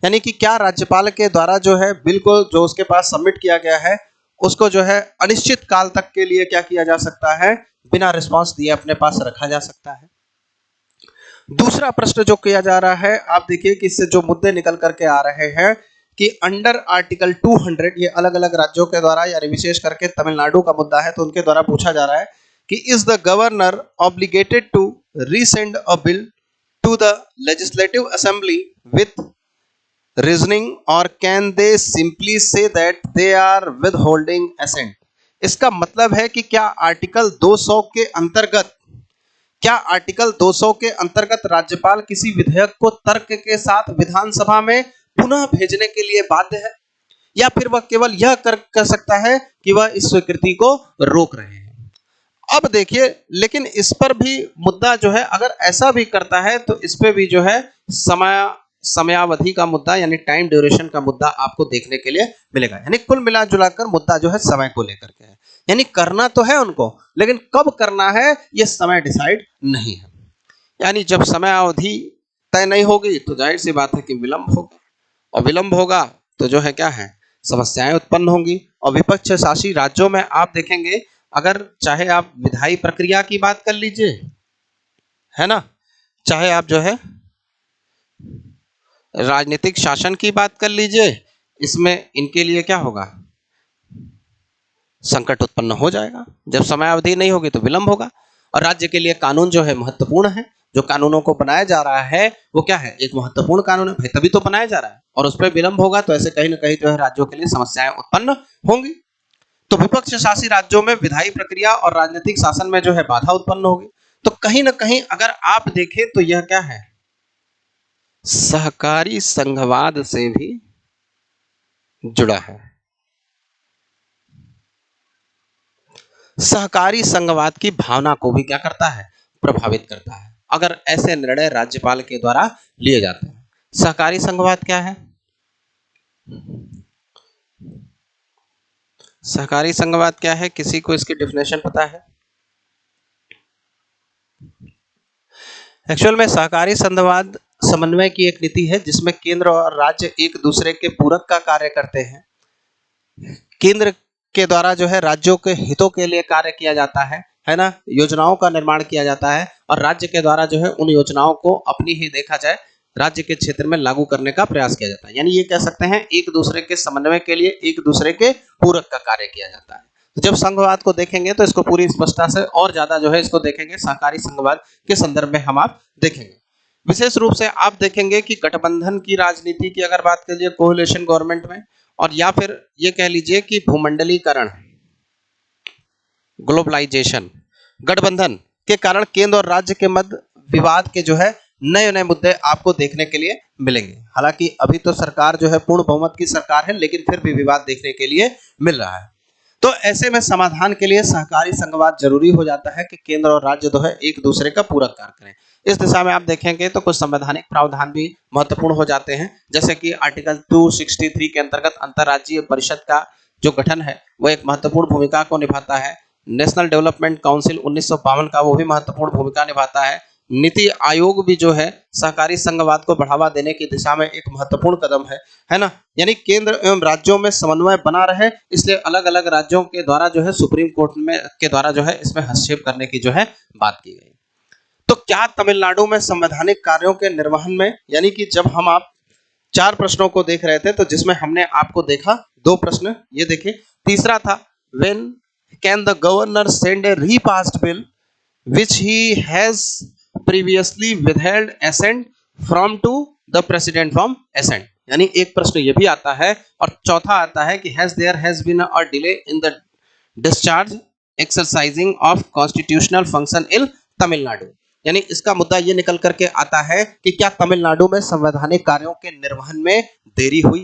S1: यानी कि क्या राज्यपाल के द्वारा जो है बिल को जो उसके पास सबमिट किया गया है उसको जो है अनिश्चित काल तक के लिए क्या किया जा सकता है, बिना रिस्पांस दिए अपने पास रखा जा सकता है। दूसरा प्रश्न जो किया जा रहा है, आप देखिए कि इससे जो मुद्दे निकल करके आ रहे हैं कि अंडर आर्टिकल 200 ये अलग अलग राज्यों के द्वारा यानी विशेष करके तमिलनाडु का मुद्दा है तो उनके द्वारा पूछा जा रहा है कि is the governor obligated to resend a bill to the legislative assembly with reasoning और can they simply say that they are withholding assent. इसका मतलब है कि क्या आर्टिकल 200 के अंतर्गत राज्यपाल किसी विधेयक को तर्क के साथ विधानसभा में पुनः भेजने के लिए बाध्य है या फिर वह केवल यह कर सकता है कि वह इस स्वीकृति को रोक रहे हैं। अब देखिए, लेकिन इस पर भी मुद्दा जो है, अगर ऐसा भी करता है तो इस पे भी जो है समयावधि का मुद्दा यानी टाइम ड्यूरेशन का मुद्दा आपको देखने के लिए मिलेगा। यानी कुल मिला जुलाकर मुद्दा जो है समय को लेकर के है, यानी करना तो है उनको, लेकिन कब करना है यह समय डिसाइड नहीं है। यानी जब समय अवधि तय नहीं होगी तो जाहिर सी बात है कि विलंब होगा, और विलंब होगा तो जो है क्या है, समस्याएं उत्पन्न होंगी। और विपक्ष शासी राज्यों में आप देखेंगे, अगर चाहे आप विधायी प्रक्रिया की बात कर लीजिए, है ना, चाहे आप जो है राजनीतिक शासन की बात कर लीजिए, इसमें इनके लिए क्या होगा, संकट उत्पन्न हो जाएगा। जब समय अवधि नहीं होगी तो विलंब होगा। और राज्य के लिए कानून जो है महत्वपूर्ण है, जो कानूनों को बनाया जा रहा है वो क्या है, एक महत्वपूर्ण कानून है भाई, तभी तो बनाया जा रहा है, और उस पर विलंब होगा तो ऐसे कहीं ना कहीं जो है राज्यों के लिए समस्याएं उत्पन्न होंगी। तो विपक्ष शासी राज्यों में विधायी प्रक्रिया और राजनीतिक शासन में जो है बाधा उत्पन्न होगी। तो कहीं ना कहीं अगर आप देखें तो यह क्या है, सहकारी संघवाद से भी जुड़ा है। सहकारी संघवाद की भावना को भी क्या करता है, प्रभावित करता है, अगर ऐसे निर्णय राज्यपाल के द्वारा लिए जाते हैं। सहकारी संघवाद क्या है, सहकारी संघवाद क्या है, किसी को इसकी डेफिनेशन पता है? एक्चुअल में सहकारी संघवाद समन्वय की एक नीति है जिसमें केंद्र और राज्य एक दूसरे के पूरक का कार्य करते हैं। केंद्र के द्वारा जो है राज्यों के हितों के लिए कार्य किया जाता है ना, योजनाओं का निर्माण किया जाता है, और राज्य के द्वारा जो है उन योजनाओं को अपनी ही देखा जाए राज्य के क्षेत्र में लागू करने का प्रयास किया जाता है। यानी ये कह सकते हैं एक दूसरे के समन्वय के लिए एक दूसरे के पूरक का कार्य किया जाता है। तो जब संघवाद को देखेंगे तो इसको पूरी स्पष्टता से और ज्यादा जो है इसको देखेंगे सहकारी संघवाद के संदर्भ में हम आप देखेंगे। विशेष रूप से आप देखेंगे कि गठबंधन की राजनीति की अगर बात करिए कोलिशन गवर्नमेंट में, और या फिर ये कह लीजिए कि भूमंडलीकरण, ग्लोबलाइजेशन, गठबंधन के कारण केंद्र और राज्य के मध्य विवाद के जो है नए नए मुद्दे आपको देखने के लिए मिलेंगे। हालांकि अभी तो सरकार जो है पूर्ण बहुमत की सरकार है, लेकिन फिर भी विवाद देखने के लिए मिल रहा है। तो ऐसे में समाधान के लिए सहकारी संघवाद जरूरी हो जाता है कि केंद्र और राज्य जो है एक दूसरे का पूरक कार्य करें। इस दिशा में आप देखेंगे तो कुछ संवैधानिक प्रावधान भी महत्वपूर्ण हो जाते हैं, जैसे कि आर्टिकल 263 के अंतर्गत अंतर्राज्यीय परिषद का जो गठन है वो एक महत्वपूर्ण भूमिका को निभाता है। नेशनल डेवलपमेंट काउंसिल 1952 का वो भी महत्वपूर्ण भूमिका निभाता है। नीति आयोग भी जो है सहकारी संघवाद को बढ़ावा देने की दिशा में एक महत्वपूर्ण कदम है ना। यानी केंद्र एवं राज्यों में समन्वय बना रहे, इसलिए अलग अलग राज्यों के द्वारा जो है सुप्रीम कोर्ट में के द्वारा जो है इसमें हस्तक्षेप करने की जो है बात की गई। तो क्या तमिलनाडु में संवैधानिक कार्यों के निर्वहन में, यानी कि जब हम आप 4 प्रश्नों को देख रहे थे तो जिसमें हमने आपको देखा 2 प्रश्न, ये देखिए तीसरा था when can the governor send a repassed bill which he has previously withheld assent from to the president from assent. यानी एक प्रश्न ये भी आता है, और चौथा आता है कि has there has been a delay in the discharge exercising of constitutional function in Tamil Nadu. यानी इसका मुद्दा ये निकल करके आता है कि क्या तमिलनाडु में संवैधानिक कार्यों के निर्वहन में देरी हुई।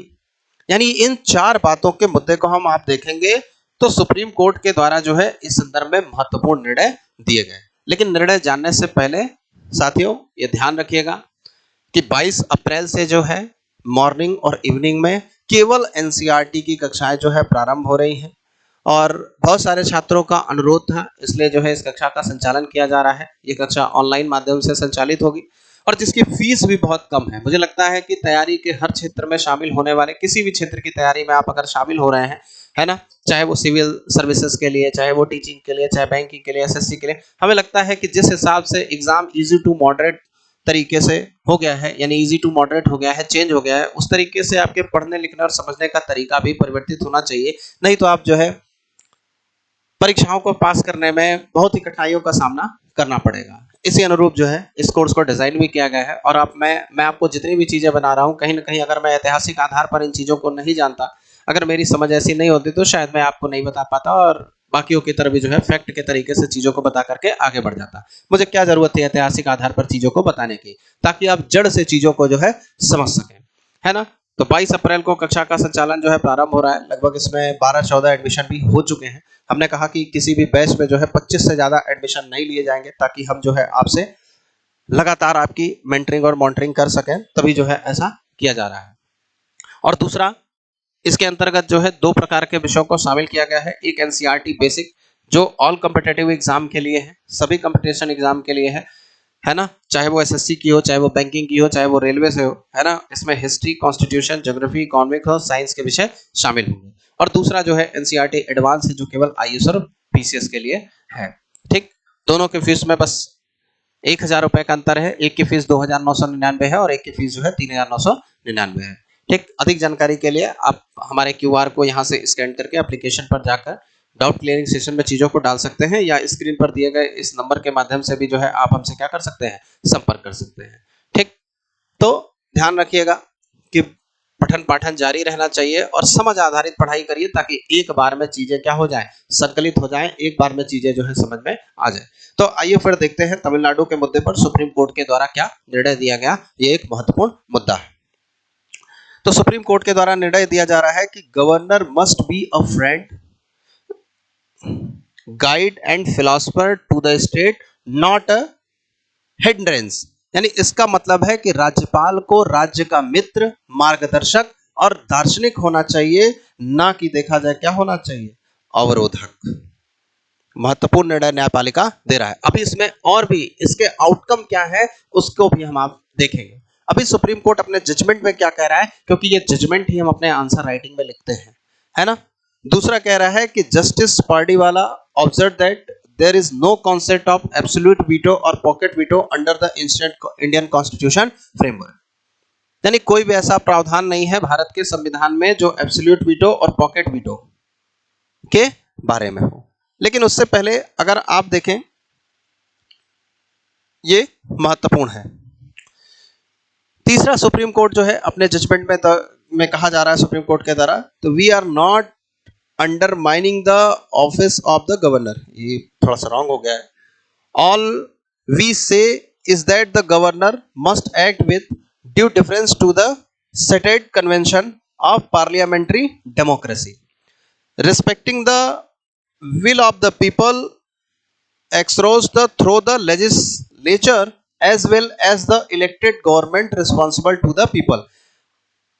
S1: यानी इन 4 बातों के मुद्दे को हम आप देखेंगे तो सुप्रीम कोर्ट के द्वारा जो है इस संदर्भ में महत्वपूर्ण निर्णय दिए गए। लेकिन निर्णय जानने से पहले साथियों ये ध्यान रखिएगा कि 22 अप्रैल से जो है मॉर्निंग और इवनिंग में केवल एनसीईआरटी की कक्षाएं जो है प्रारंभ हो रही हैं, और बहुत सारे छात्रों का अनुरोध था, इसलिए जो है इस कक्षा का संचालन किया जा रहा है। ये कक्षा ऑनलाइन माध्यम से संचालित होगी और जिसकी फीस भी बहुत कम है। मुझे लगता है कि तैयारी के हर क्षेत्र में शामिल होने वाले, किसी भी क्षेत्र की तैयारी में आप अगर शामिल हो रहे हैं, है ना, चाहे वो सिविल सर्विसेज के लिए, चाहे वो टीचिंग के लिए, चाहे बैंकिंग के लिए, एसएससी के लिए, हमें लगता है कि जिस हिसाब से एग्जाम इजी टू मॉडरेट तरीके से हो गया है, यानी इजी टू मॉडरेट हो गया है, चेंज हो गया है, उस तरीके से आपके पढ़ने लिखने और समझने का तरीका भी परिवर्तित होना चाहिए। नहीं तो आप जो है परीक्षाओं को पास करने में बहुत ही कठिनाइयों का सामना करना पड़ेगा। इसी अनुरूप जो है इस कोर्स को डिजाइन भी किया गया है। और आप मैं आपको जितनी भी चीजें बना रहा हूँ, कहीं ना कहीं अगर मैं ऐतिहासिक आधार पर इन चीजों को नहीं जानता, अगर मेरी समझ ऐसी नहीं होती, तो शायद मैं आपको नहीं बता पाता और बाकियों की तरह भी जो है फैक्ट के तरीके से चीजों को बता करके आगे बढ़ जाता। मुझे क्या जरूरत है ऐतिहासिक आधार पर चीजों को बताने की, ताकि आप जड़ से चीजों को जो है समझ सकें, है ना। तो 22 अप्रैल को कक्षा का संचालन जो है प्रारंभ हो रहा है। लगभग इसमें 12-14 एडमिशन भी हो चुके हैं। हमने कहा कि किसी भी बैच में जो है 25 से ज्यादा एडमिशन नहीं लिए जाएंगे, ताकि हम जो है आपसे लगातार आपकी मेंटरिंग और मॉनिटरिंग कर सकें, तभी जो है ऐसा किया जा रहा है। और दूसरा, इसके अंतर्गत जो है 2 प्रकार के विषयों को शामिल किया गया है। एक एनसीईआरटी बेसिक, जो ऑल कॉम्पिटिटिव एग्जाम के लिए है, सभी कंपटीशन एग्जाम के लिए है ना, चाहे वो एसएससी की हो, चाहे वो बैंकिंग की हो, चाहे वो रेलवे से हो, है ना। इसमें हिस्ट्री, कॉन्स्टिट्यूशन, ज्योग्राफी, इकोनॉमिक और साइंस के विषय शामिल होंगे। और दूसरा जो है एनसीईआरटी एडवांस है, जो केवल आईएएस और पीसीएस के लिए है। ठीक, दोनों के फीस में बस 1000 रुपए का अंतर है। एक की फीस 2999 है और एक की फीस जो है 3999 है। ठीक, अधिक जानकारी के लिए आप हमारे क्यूआर को यहाँ से स्कैन करके एप्लीकेशन पर जाकर डाउट क्लियरिंग सेशन में चीजों को डाल सकते हैं, या स्क्रीन पर दिए गए इस नंबर के माध्यम से भी जो है आप हमसे क्या कर सकते हैं, संपर्क कर सकते हैं। ठीक, तो ध्यान रखिएगा कि पठन पाठन जारी रहना चाहिए और समझ आधारित पढ़ाई करिए, ताकि एक बार में चीजें क्या हो जाएं, संकलित हो जाएं, एक बार में चीजें जो है समझ में आ जाए। तो आइए फिर देखते हैं तमिलनाडु के मुद्दे पर सुप्रीम कोर्ट के द्वारा क्या निर्णय दिया गया। ये एक महत्वपूर्ण मुद्दा है। तो सुप्रीम कोर्ट के द्वारा निर्णय दिया जा रहा है कि governor must be a friend, guide and philosopher to the state, not a hindrance. यानी इसका मतलब है कि राज्यपाल को राज्य का मित्र, मार्गदर्शक और दार्शनिक होना चाहिए, ना कि देखा जाए क्या होना चाहिए, अवरोधक। महत्वपूर्ण निर्णय न्यायपालिका दे रहा है। अभी इसमें और भी इसके आउटकम क्या है उसको भी हम आप देखेंगे। अभी सुप्रीम कोर्ट अपने जजमेंट में क्या कह रहा है, क्योंकि ये जजमेंट ही हम अपने आंसर राइटिंग में लिखते हैं, है ना। दूसरा कह रहा है कि justice Pardiwala observe that there is no concept of absolute veto और pocket veto under the Indian constitution framework. यानी कोई भी ऐसा प्रावधान नहीं है भारत के संविधान में जो एब्सोल्यूट वीटो और पॉकेट वीटो के बारे में हो। लेकिन उससे पहले अगर आप देखें, ये महत्वपूर्ण है। तीसरा, सुप्रीम कोर्ट जो है अपने जजमेंट में कहा जा रहा है सुप्रीम कोर्ट के द्वारा, तो we are not undermining the office of the governor. ये थोड़ा सा रॉन्ग हो गया है। All we say is that the governor must act with due deference to the settled convention of parliamentary democracy, respecting the will of the people expressed through the legislature as well as the elected government responsible to the people।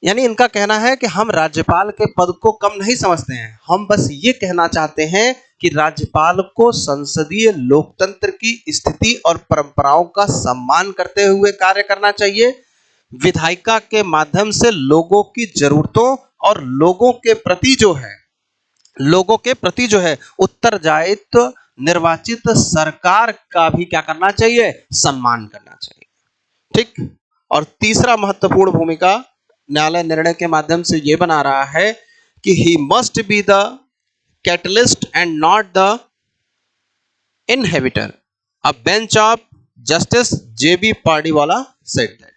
S1: यानी इनका कहना है कि हम राज्यपाल के पद को कम नहीं समझते हैं, हम बस ये कहना चाहते हैं कि राज्यपाल को संसदीय लोकतंत्र की स्थिति और परंपराओं का सम्मान करते हुए कार्य करना चाहिए, विधायिका के माध्यम से लोगों की जरूरतों और लोगों के प्रति जो है उत्तरदायित्व निर्वाचित सरकार का भी क्या करना चाहिए, सम्मान करना चाहिए। ठीक, और तीसरा महत्वपूर्ण भूमिका न्यायालय निर्णय के माध्यम से यह बना रहा है कि he must be the catalyst and not the inhibitor, a bench of justice JB Pardiwala said that.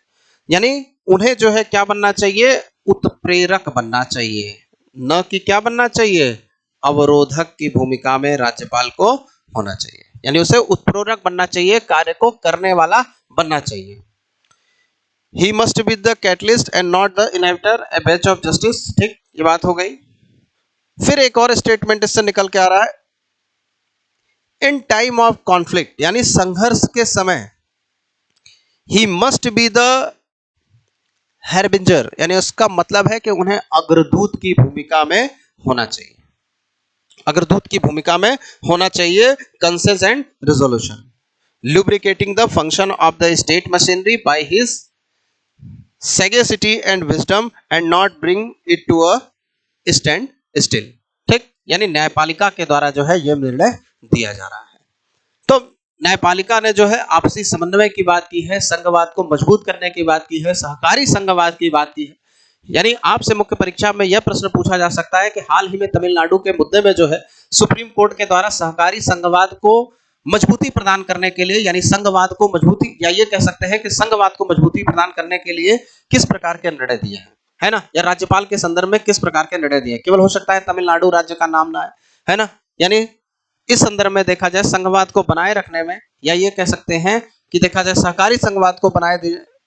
S1: यानी उन्हें जो है क्या बनना चाहिए, उत्प्रेरक बनना चाहिए, न कि क्या बनना चाहिए, अवरोधक की भूमिका में राज्यपाल को होना चाहिए। यानी उसे उत्प्रेरक बनना चाहिए, कार्य को करने वाला बनना चाहिए। ही must be the catalyst and not the inhibitor, A bench of justice. ठीक, ये बात हो गई। फिर एक और स्टेटमेंट इससे निकल के आ रहा है, इन टाइम ऑफ कॉन्फ्लिक्ट, यानी संघर्ष के समय, ही मस्ट बी द हैरबिंजर, यानी उसका मतलब है कि उन्हें अग्रदूत की भूमिका में होना चाहिए, अग्रदूत की भूमिका में होना चाहिए, conscience and resolution, lubricating the function of the state machinery by his sagacity and wisdom and not bring it to a stand still। ठीक, यानी न्यायपालिका के द्वारा जो है यह निर्णय दिया जा रहा है। तो न्यायपालिका ने जो है आपसी समन्वय की बात की है, संघवाद को मजबूत करने की बात की है, सहकारी संघवाद की बात की है। यानी आपसे मुख्य परीक्षा में यह प्रश्न पूछा जा सकता है कि हाल ही में तमिलनाडु के मुद्दे में जो है सुप्रीम कोर्ट के द्वारा सहकारी संघवाद को मजबूती प्रदान करने के लिए, यानी संघवाद को मजबूती, या ये कह सकते हैं कि संघवाद को मजबूती प्रदान करने के लिए किस प्रकार के निर्णय दिए हैं, है ना, या राज्यपाल के संदर्भ में किस प्रकार के निर्णय दिए। केवल हो सकता है तमिलनाडु राज्य का नाम ना है ना, यानी इस संदर्भ में देखा जाए संघवाद को बनाए रखने में, या ये कह सकते हैं कि देखा जाए सहकारी संघवाद को बनाए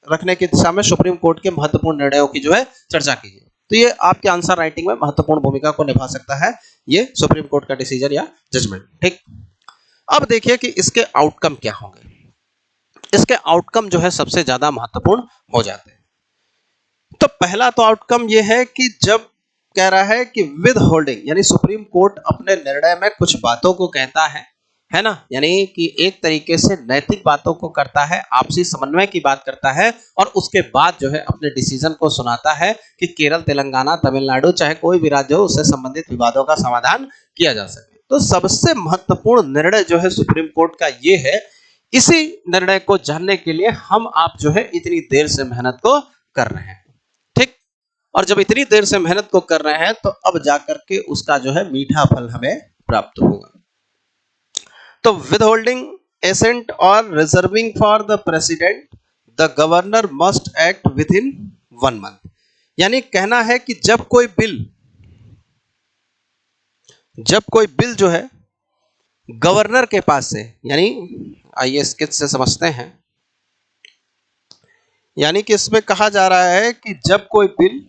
S1: रखने की दिशा में सुप्रीम कोर्ट के महत्वपूर्ण निर्णयों की जो है चर्चा कीजिए। तो ये आपके आंसर राइटिंग में महत्वपूर्ण भूमिका को निभा सकता है, ये सुप्रीम कोर्ट का डिसीजन या जजमेंट। ठीक, अब देखिए कि इसके आउटकम क्या होंगे। इसके आउटकम जो है सबसे ज्यादा महत्वपूर्ण हो जाते हैं। तो पहला तो आउटकम ये है कि जब कह रहा है कि विद होल्डिंग, यानी सुप्रीम कोर्ट अपने निर्णय में कुछ बातों को कहता है ना, यानी कि एक तरीके से नैतिक बातों को करता है, आपसी समन्वय की बात करता है, और उसके बाद जो है अपने डिसीजन को सुनाता है कि केरल, तेलंगाना, तमिलनाडु, चाहे कोई भी राज्य हो, उससे संबंधित विवादों का समाधान किया जा सके। तो सबसे महत्वपूर्ण निर्णय जो है सुप्रीम कोर्ट का ये है। इसी निर्णय को जानने के लिए हम आप जो है इतनी देर से मेहनत को कर रहे हैं। ठीक, और जब इतनी देर से मेहनत को कर रहे हैं तो अब जाकर के उसका जो है मीठा फल हमें प्राप्त होगा। तो विदहोल्डिंग एसेंट और reserving for the president, the governor must act with in 1 month. यानी कहना है कि जब कोई बिल जो है गवर्नर के पास से, यानी आइए स्केच से समझते हैं, यानी कि इसमें कहा जा रहा है कि जब कोई बिल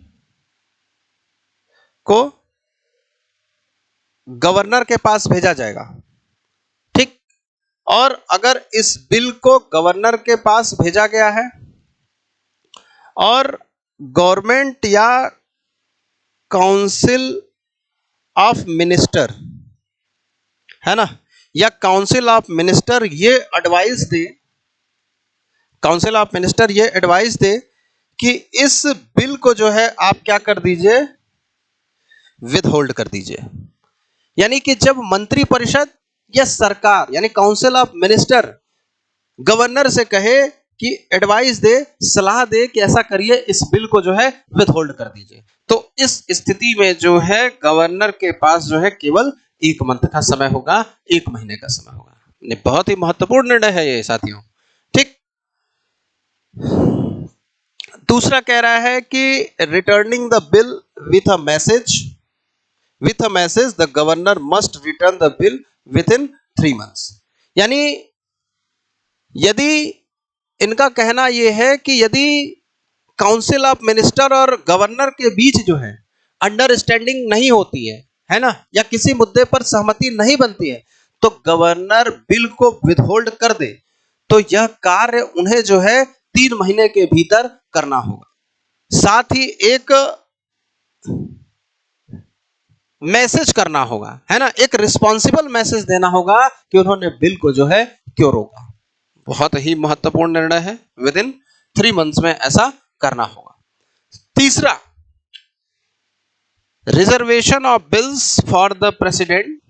S1: को गवर्नर के पास भेजा जाएगा, ठीक, और अगर इस बिल को गवर्नर के पास भेजा गया है और गवर्नमेंट या काउंसिल ऑफ मिनिस्टर, है ना, या काउंसिल ऑफ मिनिस्टर ये एडवाइस दे कि इस बिल को जो है आप क्या कर दीजिए, विदहोल्ड कर दीजिए। यानी कि जब मंत्री परिषद या सरकार, यानी काउंसिल ऑफ मिनिस्टर गवर्नर से कहे कि एडवाइस दे, सलाह दे कि ऐसा करिए, इस बिल को जो है विदहोल्ड कर दीजिए, तो इस स्थिति में जो है गवर्नर के पास जो है केवल 1 मंथ का समय होगा, 1 महीने का समय होगा। बहुत ही महत्वपूर्ण निर्णय है ये साथियों। ठीक, दूसरा कह रहा है कि returning the bill with a message the governor must return the bill with in 3 months. यानी यदि इनका कहना यह है कि यदि काउंसिल ऑफ मिनिस्टर और गवर्नर के बीच जो है अंडरस्टैंडिंग नहीं होती है ना, या किसी मुद्दे पर सहमति नहीं बनती है, तो गवर्नर बिल को विदहोल्ड कर दे, तो यह कार्य उन्हें जो है 3 महीने के भीतर करना होगा। साथ ही एक मैसेज करना होगा, है ना, एक रिस्पॉन्सिबल मैसेज देना होगा कि उन्होंने बिल को जो है क्यों रोका। बहुत ही महत्वपूर्ण निर्णय है, विद इन 3 मंथ्स में ऐसा करना होगा। तीसरा, reservation of bills for the president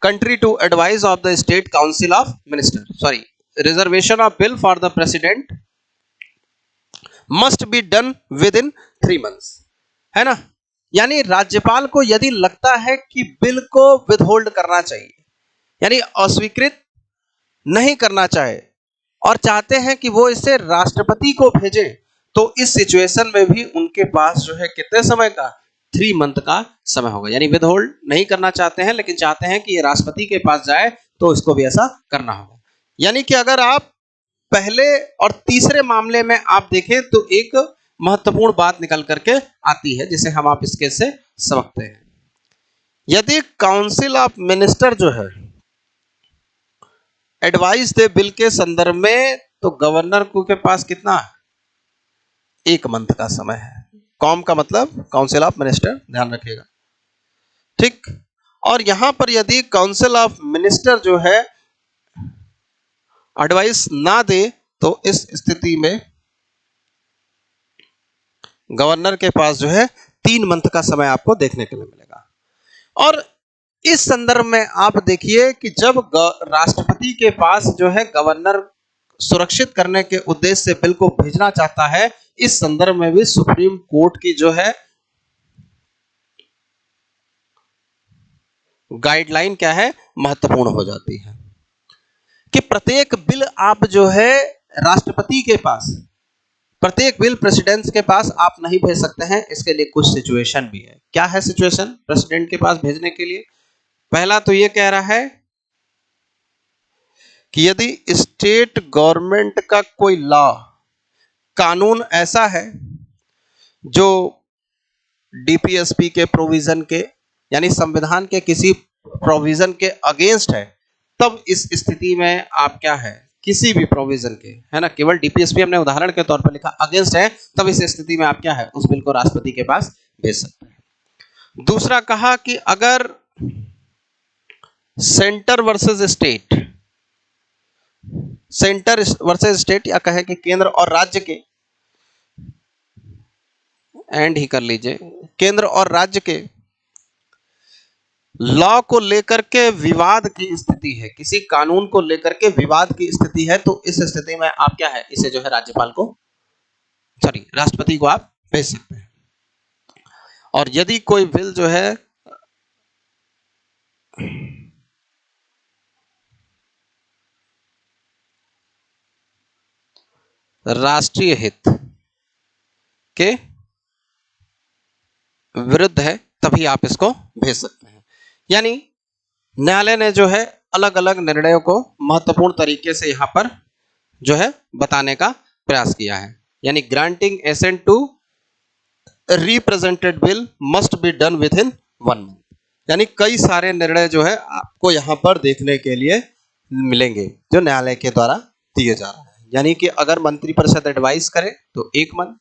S1: contrary to advice of the state council of minister, reservation of bill for the president must be done within 3 months, है ना। यानी राज्यपाल को यदि लगता है कि बिल को विदहोल्ड करना चाहिए, यानी अस्वीकृत नहीं करना चाहे और चाहते हैं कि वो इसे राष्ट्रपति को भेजे, तो इस सिचुएशन में भी उनके पास जो है कितने समय का, 3 मंथ का समय होगा। यानी विदहोल्ड नहीं करना चाहते हैं लेकिन चाहते हैं कि ये राष्ट्रपति के पास जाए, तो इसको भी ऐसा करना होगा। यानी कि अगर आप पहले और तीसरे मामले में आप देखें तो एक महत्वपूर्ण बात निकल करके आती है, जिसे हम आप इसके से समझते हैं। यदि काउंसिल ऑफ मिनिस्टर जो है एडवाइस दे बिल के संदर्भ में, तो गवर्नर को के पास कितना, 1 मंथ का समय है। कॉम का मतलब काउंसिल ऑफ मिनिस्टर, ध्यान रखिएगा। ठीक, और यहां पर यदि काउंसिल ऑफ मिनिस्टर जो है एडवाइस ना दे, तो इस स्थिति में गवर्नर के पास जो है 3 मंथ का समय आपको देखने के लिए मिलेगा। और इस संदर्भ में आप देखिए कि जब राष्ट्रपति के पास जो है गवर्नर सुरक्षित करने के उद्देश्य से बिल को भेजना चाहता है, इस संदर्भ में भी सुप्रीम कोर्ट की जो है गाइडलाइन क्या है, महत्वपूर्ण हो जाती है कि प्रत्येक बिल आप जो है राष्ट्रपति के पास, प्रत्येक बिल प्रेसिडेंट के पास आप नहीं भेज सकते हैं। इसके लिए कुछ सिचुएशन भी है। क्या है सिचुएशन प्रेसिडेंट के पास भेजने के लिए? पहला तो ये कह रहा है कि यदि स्टेट गवर्नमेंट का कोई लॉ, कानून ऐसा है जो डीपीएसपी के प्रोविजन के यानी संविधान के किसी प्रोविजन के अगेंस्ट है, तब इस स्थिति में आप क्या है, किसी भी प्रोविजन के, है ना, केवल डीपीएसपी हमने उदाहरण के तौर पर लिखा, अगेंस्ट है, तब इस स्थिति में आप क्या है, उस बिल को राष्ट्रपति के पास भेज सकते हैं। दूसरा कहा कि अगर centre versus state, centre versus state या कहे कि केंद्र और राज्य के, एंड ही कर लीजिए, केंद्र और राज्य के लॉ को लेकर के विवाद की स्थिति है, किसी कानून को लेकर के विवाद की स्थिति है, तो इस स्थिति में आप क्या है, इसे जो है राज्यपाल को, सॉरी, राष्ट्रपति को आप भेज सकते हैं। और यदि कोई बिल जो है राष्ट्रीय हित के विरुद्ध है, तभी आप इसको भेज सकते हैं। यानी न्यायालय ने जो है अलग अलग निर्णयों को महत्वपूर्ण तरीके से यहां पर जो है बताने का प्रयास किया है। यानी granting assent to represented bill must be done within 1 month. यानी कई सारे निर्णय जो है आपको यहां पर देखने के लिए मिलेंगे जो न्यायालय के द्वारा दिए जा रहे हैं। यानी कि अगर मंत्रिपरिषद एडवाइस करे तो 1 मंथ,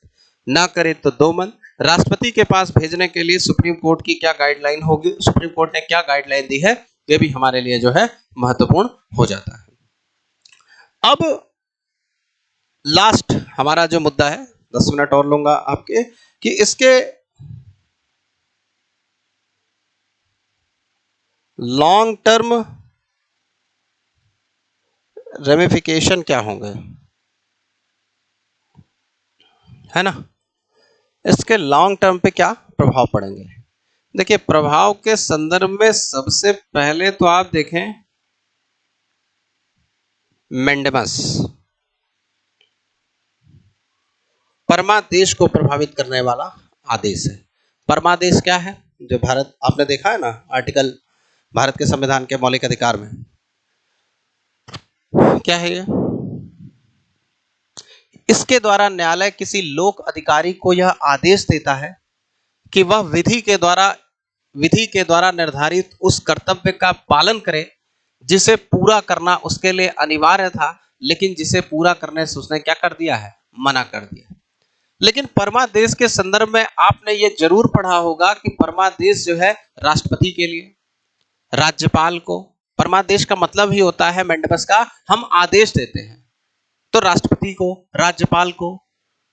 S1: ना करे तो 2 मंथ। राष्ट्रपति के पास भेजने के लिए सुप्रीम कोर्ट की क्या गाइडलाइन होगी, सुप्रीम कोर्ट ने क्या गाइडलाइन दी है, ये भी हमारे लिए जो है महत्वपूर्ण हो जाता है। अब लास्ट हमारा जो मुद्दा है, 10 मिनट और लूंगा आपके, कि इसके लॉन्ग टर्म रेमिफिकेशन क्या होंगे, है ना, इसके लॉन्ग टर्म पे क्या प्रभाव पड़ेंगे। देखिए, प्रभाव के संदर्भ में सबसे पहले तो आप देखें मैंडेमस, परमादेश को प्रभावित करने वाला आदेश है। परमादेश क्या है, जो भारत, आपने देखा है ना आर्टिकल भारत के संविधान के मौलिक अधिकार में, क्या है ये, इसके द्वारा न्यायालय किसी लोक अधिकारी को यह आदेश देता है कि वह विधि के द्वारा निर्धारित उस कर्तव्य का पालन करे जिसे पूरा करना उसके लिए अनिवार्य था, लेकिन जिसे पूरा करने से उसने क्या कर दिया है, मना कर दिया। लेकिन परमादेश के संदर्भ में आपने ये जरूर पढ़ा होगा कि परमादेश जो है राष्ट्रपति के लिए, राज्यपाल को, परमादेश का मतलब ही होता है मैंडेमस का, हम आदेश देते हैं, तो राष्ट्रपति को, राज्यपाल को,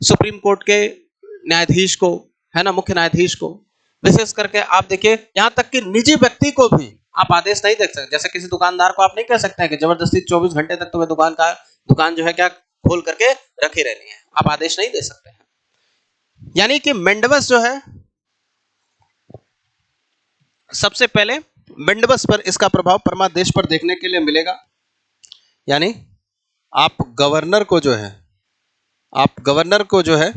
S1: सुप्रीम कोर्ट के न्यायाधीश को, है ना, मुख्य न्यायाधीश को, विशेष करके आप देखिए यहां तक कि निजी व्यक्ति को भी आप आदेश नहीं दे सकते। जैसे किसी दुकानदार को आप नहीं कह सकते हैं कि जबरदस्ती 24 घंटे तक तुम्हें दुकान जो है क्या खोल करके रखी रहनी है, आप आदेश नहीं दे सकते हैं। यानी कि मैंडेमस जो है, सबसे पहले मैंडेमस पर इसका प्रभाव परमादेश पर देखने के लिए मिलेगा। यानी आप गवर्नर को जो है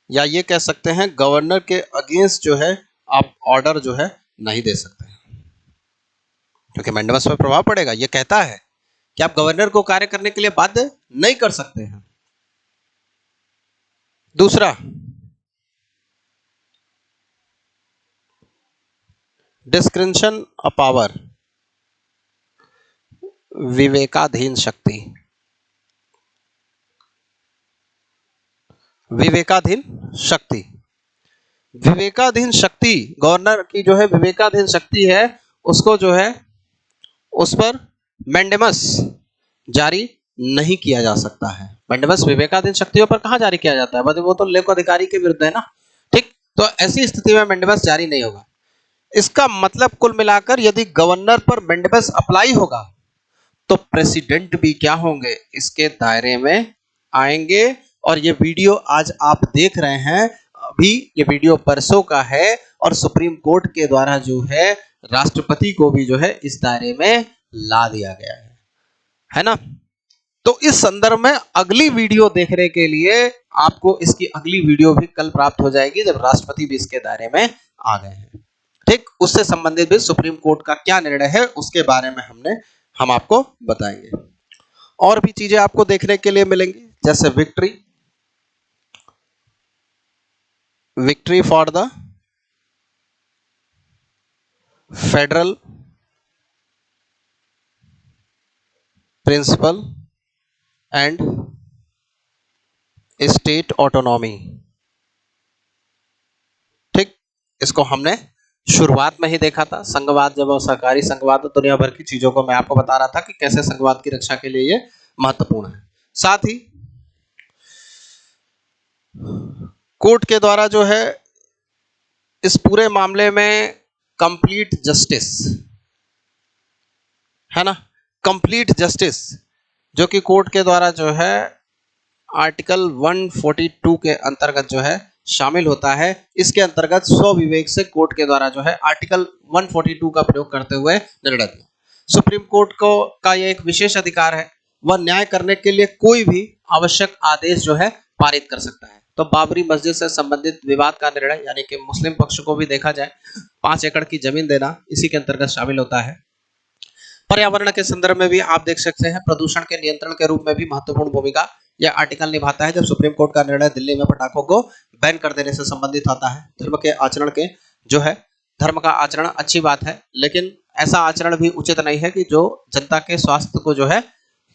S1: या ये कह सकते हैं गवर्नर के अगेंस्ट जो है आप ऑर्डर जो है नहीं दे सकते हैं, क्योंकि मैंडेमस पर प्रभाव पड़ेगा। ये कहता है कि आप गवर्नर को कार्य करने के लिए बाध्य नहीं कर सकते हैं। दूसरा, डिस्क्रिप्शन ऑफ पावर, विवेकाधीन शक्ति, विवेकाधीन शक्ति गवर्नर की जो है विवेकाधीन शक्ति है, उसको जो है उस पर मैंडेमस जारी नहीं किया जा सकता है। मैंडेमस विवेकाधीन शक्तियों पर कहां जारी किया जाता है, वो तो लोक अधिकारी के विरुद्ध है ना, ठीक। तो ऐसी स्थिति में मैंडेमस जारी नहीं होगा। इसका मतलब कुल मिलाकर यदि गवर्नर पर मैंडेबस अप्लाई होगा तो प्रेसिडेंट भी क्या होंगे, इसके दायरे में आएंगे। और ये वीडियो आज आप देख रहे हैं, अभी ये वीडियो परसों का है और सुप्रीम कोर्ट के द्वारा जो है राष्ट्रपति को भी जो है इस दायरे में ला दिया गया है ना। तो इस संदर्भ में अगली वीडियो देखने के लिए आपको इसकी अगली वीडियो भी कल प्राप्त हो जाएगी, जब राष्ट्रपति भी इसके दायरे में आ गए हैं। ठीक, उससे संबंधित भी सुप्रीम कोर्ट का क्या निर्णय है उसके बारे में हम आपको बताएंगे। और भी चीजें आपको देखने के लिए मिलेंगी, जैसे victory for the federal principle and state autonomy. ठीक, इसको हमने शुरुआत में ही देखा था। संघवाद जब सरकारी संघवाद, दुनिया भर की चीजों को मैं आपको बता रहा था कि कैसे संघवाद की रक्षा के लिए ये महत्वपूर्ण है। साथ ही कोर्ट के द्वारा जो है इस पूरे मामले में कंप्लीट जस्टिस है ना, कंप्लीट जस्टिस जो कि कोर्ट के द्वारा जो है आर्टिकल 142 के अंतर्गत जो है शामिल होता है। इसके अंतर्गत स्वविवेक से कोर्ट के द्वारा जो है आर्टिकल 142 का प्रयोग करते हुए निर्णय दिया। सुप्रीम कोर्ट को का यह एक विशेष अधिकार है, वह न्याय करने के लिए कोई भी आवश्यक आदेश जो है पारित कर सकता है। तो बाबरी मस्जिद से संबंधित विवाद का निर्णय, यानी कि मुस्लिम पक्ष को भी देखा जाए 5 एकड़ की जमीन देना इसी के अंतर्गत शामिल होता है। पर्यावरण के संदर्भ में भी आप देख सकते हैं प्रदूषण के नियंत्रण के रूप में भी महत्वपूर्ण भूमिका यह आर्टिकल निभाता है, जब सुप्रीम कोर्ट का निर्णय दिल्ली में पटाखों को बैन कर देने से संबंधित आता है। धर्म के आचरण के जो है, धर्म का आचरण अच्छी बात है, लेकिन ऐसा आचरण भी उचित नहीं है कि जो जनता के स्वास्थ्य को जो है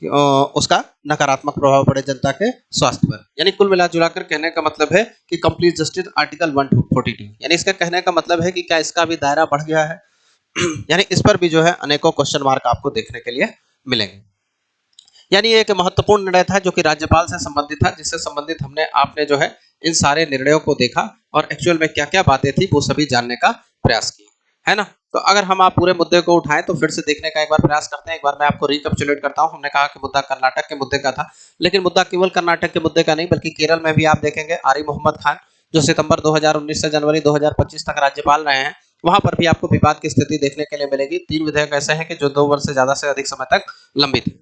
S1: उसका नकारात्मक प्रभाव पड़े जनता के स्वास्थ्य पर। यानी कुल मिला जुलाकर कहने का मतलब है कि कंप्लीट जस्टिस आर्टिकल 142, यानी इसका कहने का मतलब है कि क्या इसका भी दायरा बढ़ गया है यानी इस पर भी जो है अनेकों क्वेश्चन मार्क आपको देखने के लिए मिलेंगे। यानी एक महत्वपूर्ण निर्णय था जो कि राज्यपाल से संबंधित था, जिससे संबंधित आपने जो है इन सारे निर्णयों को देखा और एक्चुअल में क्या क्या बातें थी वो सभी जानने का प्रयास किया, है ना। तो अगर हम आप पूरे मुद्दे को उठाएं तो फिर से देखने का एक बार प्रयास करते हैं। एक बार मैं आपको रिकैपिचुलेट करता हूं। हमने कहा कि मुद्दा कर्नाटक के मुद्दे का था, लेकिन मुद्दा केवल कर्नाटक के मुद्दे का नहीं बल्कि केरल में भी आप देखेंगे आरिफ मोहम्मद खान जो सितंबर 2019 से जनवरी 2025 तक राज्यपाल रहे हैं, वहां पर भी आपको विवाद की स्थिति देखने के लिए मिलेगी। 3 विधेयक ऐसे हैं कि जो 2 वर्ष से ज्यादा से अधिक समय तक लंबित है।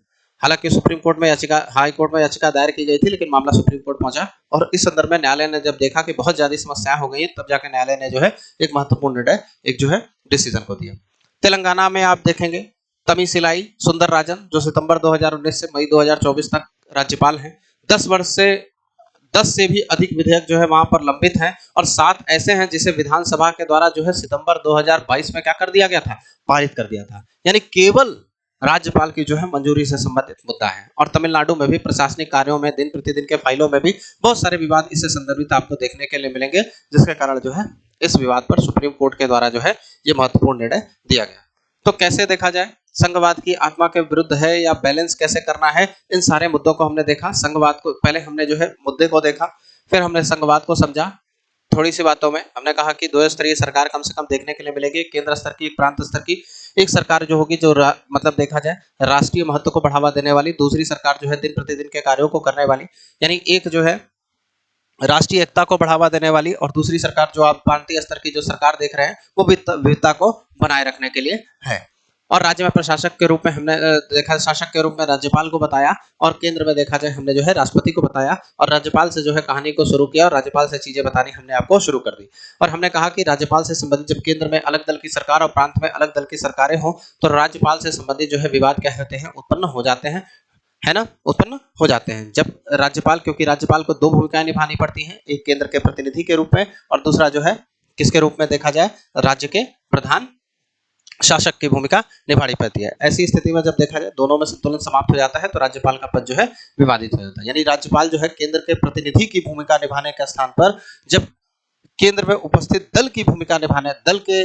S1: हालांकि सुप्रीम कोर्ट में याचिका, हाई कोर्ट में याचिका दायर की गई थी, लेकिन मामला सुप्रीम कोर्ट पहुंचा और इस संदर्भ में न्यायालय ने जब देखा कि बहुत ज्यादा समस्याएं हो गई हैं, तब जाकर न्यायालय ने जो है एक महत्वपूर्ण निर्णय, एक जो है डिसीजन को दिया। तेलंगाना में आप देखेंगे तमिसिलाई सुंदरराजन जो सितंबर 2019 से मई 2024 तक राज्यपाल हैं। 10 से भी अधिक विधेयक जो है वहां पर लंबित हैं और 7 ऐसे हैं जिसे विधानसभा के द्वारा जो है सितंबर 2022 में क्या कर दिया गया था, पारित कर दिया था। यानी केवल राज्यपाल की जो है मंजूरी से संबंधित मुद्दा है। और तमिलनाडु में भी प्रशासनिक कार्यों में, दिन प्रतिदिन के फाइलों में भी बहुत सारे विवाद इससे संदर्भित आपको देखने के लिए मिलेंगे, जिसके कारण जो है इस विवाद पर सुप्रीम कोर्ट के द्वारा जो है ये महत्वपूर्ण निर्णय दिया गया। तो कैसे देखा जाए, संघवाद की आत्मा के विरुद्ध है या बैलेंस कैसे करना है, इन सारे मुद्दों को हमने देखा। संघवाद को पहले हमने जो है मुद्दे को देखा, फिर हमने संघवाद को समझा। थोड़ी सी बातों में हमने कहा कि 2 स्तरीय सरकार कम से कम देखने के लिए मिलेगी, केंद्र स्तर की, एक प्रांत स्तर की। एक सरकार जो होगी जो मतलब देखा जाए राष्ट्रीय महत्व को बढ़ावा देने वाली, दूसरी सरकार जो है दिन प्रतिदिन के कार्यों को करने वाली, यानी एक जो है राष्ट्रीय एकता को बढ़ावा देने वाली और दूसरी सरकार जो आप प्रांतीय स्तर की जो सरकार देख रहे हैं वो विविधता को बनाए रखने के लिए है। और राज्य में प्रशासक के रूप में हमने देखा, शासक के रूप में राज्यपाल को बताया और केंद्र में देखा जाए हमने जो है राष्ट्रपति को बताया और राज्यपाल से जो है कहानी को शुरू किया और राज्यपाल से चीजें बतानी हमने आपको शुरू कर दी। और हमने कहा कि राज्यपाल से संबंधित जब केंद्र में अलग दल की सरकार और प्रांत में अलग दल की सरकारें हों तो राज्यपाल से संबंधित जो है विवाद क्या होते हैं, उत्पन्न हो जाते हैं, है ना, उत्पन्न हो जाते हैं। जब राज्यपाल, क्योंकि राज्यपाल को 2 भूमिकाएं निभानी पड़ती हैं, एक केंद्र के प्रतिनिधि के रूप में और दूसरा जो है किसके रूप में देखा जाए, राज्य के प्रधान शासक की भूमिका निभानी पड़ती है। ऐसी स्थिति में जब देखा जाए दोनों में संतुलन समाप्त हो जाता है तो राज्यपाल का पद जो है विवादित हो जाता है। यानी राज्यपाल जो है केंद्र के प्रतिनिधि की भूमिका निभाने के स्थान पर जब केंद्र में उपस्थित दल की भूमिका निभाने, दल के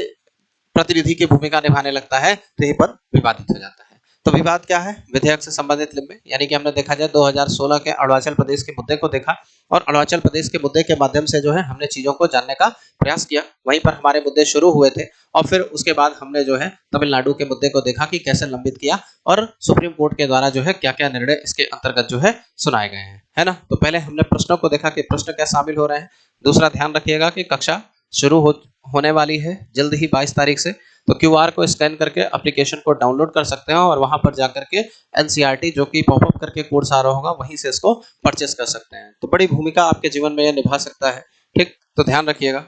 S1: प्रतिनिधि की भूमिका निभाने लगता है तो यही पर विवादित हो जाता है। तो विवाद क्या है? विधेयक से संबंधित लिंबे, यानी कि हमने देखा जाए 2016 के अरुणाचल प्रदेश के मुद्दे को देखा और अरुणाचल प्रदेश के मुद्दे के माध्यम से जो है हमने चीजों को जानने का प्रयास किया। वहीं पर हमारे मुद्दे शुरू हुए थे और फिर उसके बाद हमने जो है तमिलनाडु के मुद्दे को देखा कि कैसे लंबित किया और सुप्रीम कोर्ट के द्वारा जो है क्या-क्या निर्णय इसके अंतर्गत जो है सुनाए गए हैं, है ना? तो पहले हमने प्रश्नों को देखा कि प्रश्न क्या शामिल हो रहे हैं। दूसरा ध्यान रखिएगा कि कक्षा शुरू होने वाली है जल्द ही 22 तारीख से, तो क्यूआर को स्कैन करके एप्लीकेशन को डाउनलोड कर सकते हैं और वहां पर जाकर के एनसीईआरटी जो कि पॉपअप करके कोर्स आ रहा होगा वहीं से इसको परचेस कर सकते हैं। तो बड़ी भूमिका आपके जीवन में यह निभा सकता है, ठीक? तो ध्यान रखिएगा,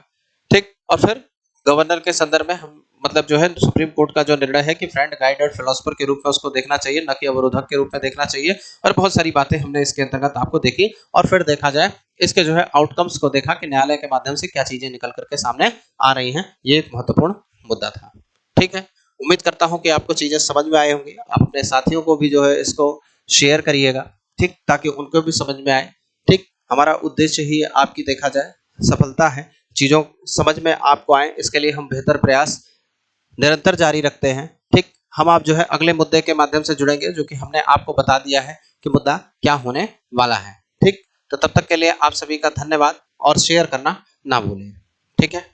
S1: ठीक? और फिर गवर्नर के संदर्भ में हम मतलब जो है सुप्रीम कोर्ट का जो निर्णय है कि फ्रेंड गाइड और फिलोसफर के रूप में उसको देखना चाहिए, न कि अवरोधक के रूप में देखना चाहिए, और बहुत सारी बातें हमने इसके अंतर्गत आपको देखी। और फिर देखा जाए इसके जो है आउटकम्स को देखा कि न्यायालय के माध्यम से क्या चीजें निकल करके सामने आ रही हैं। ये एक महत्वपूर्ण मुद्दा था, ठीक है? उम्मीद करता हूं कि आपको चीजें समझ में आए होंगी। आप अपने साथियों को भी जो है इसको शेयर करिएगा, ठीक? ताकि उनको भी समझ में आए, ठीक? हमारा उद्देश्य ही आपकी देखा जाए सफलता है, चीजों समझ में आपको आए, इसके लिए हम बेहतर प्रयास निरंतर जारी रखते हैं, ठीक? हम आप जो है अगले मुद्दे के माध्यम से जुड़ेंगे जो कि हमने आपको बता दिया है कि मुद्दा क्या होने वाला है, ठीक? तो तब तक के लिए आप सभी का धन्यवाद और शेयर करना ना भूलें, ठीक है?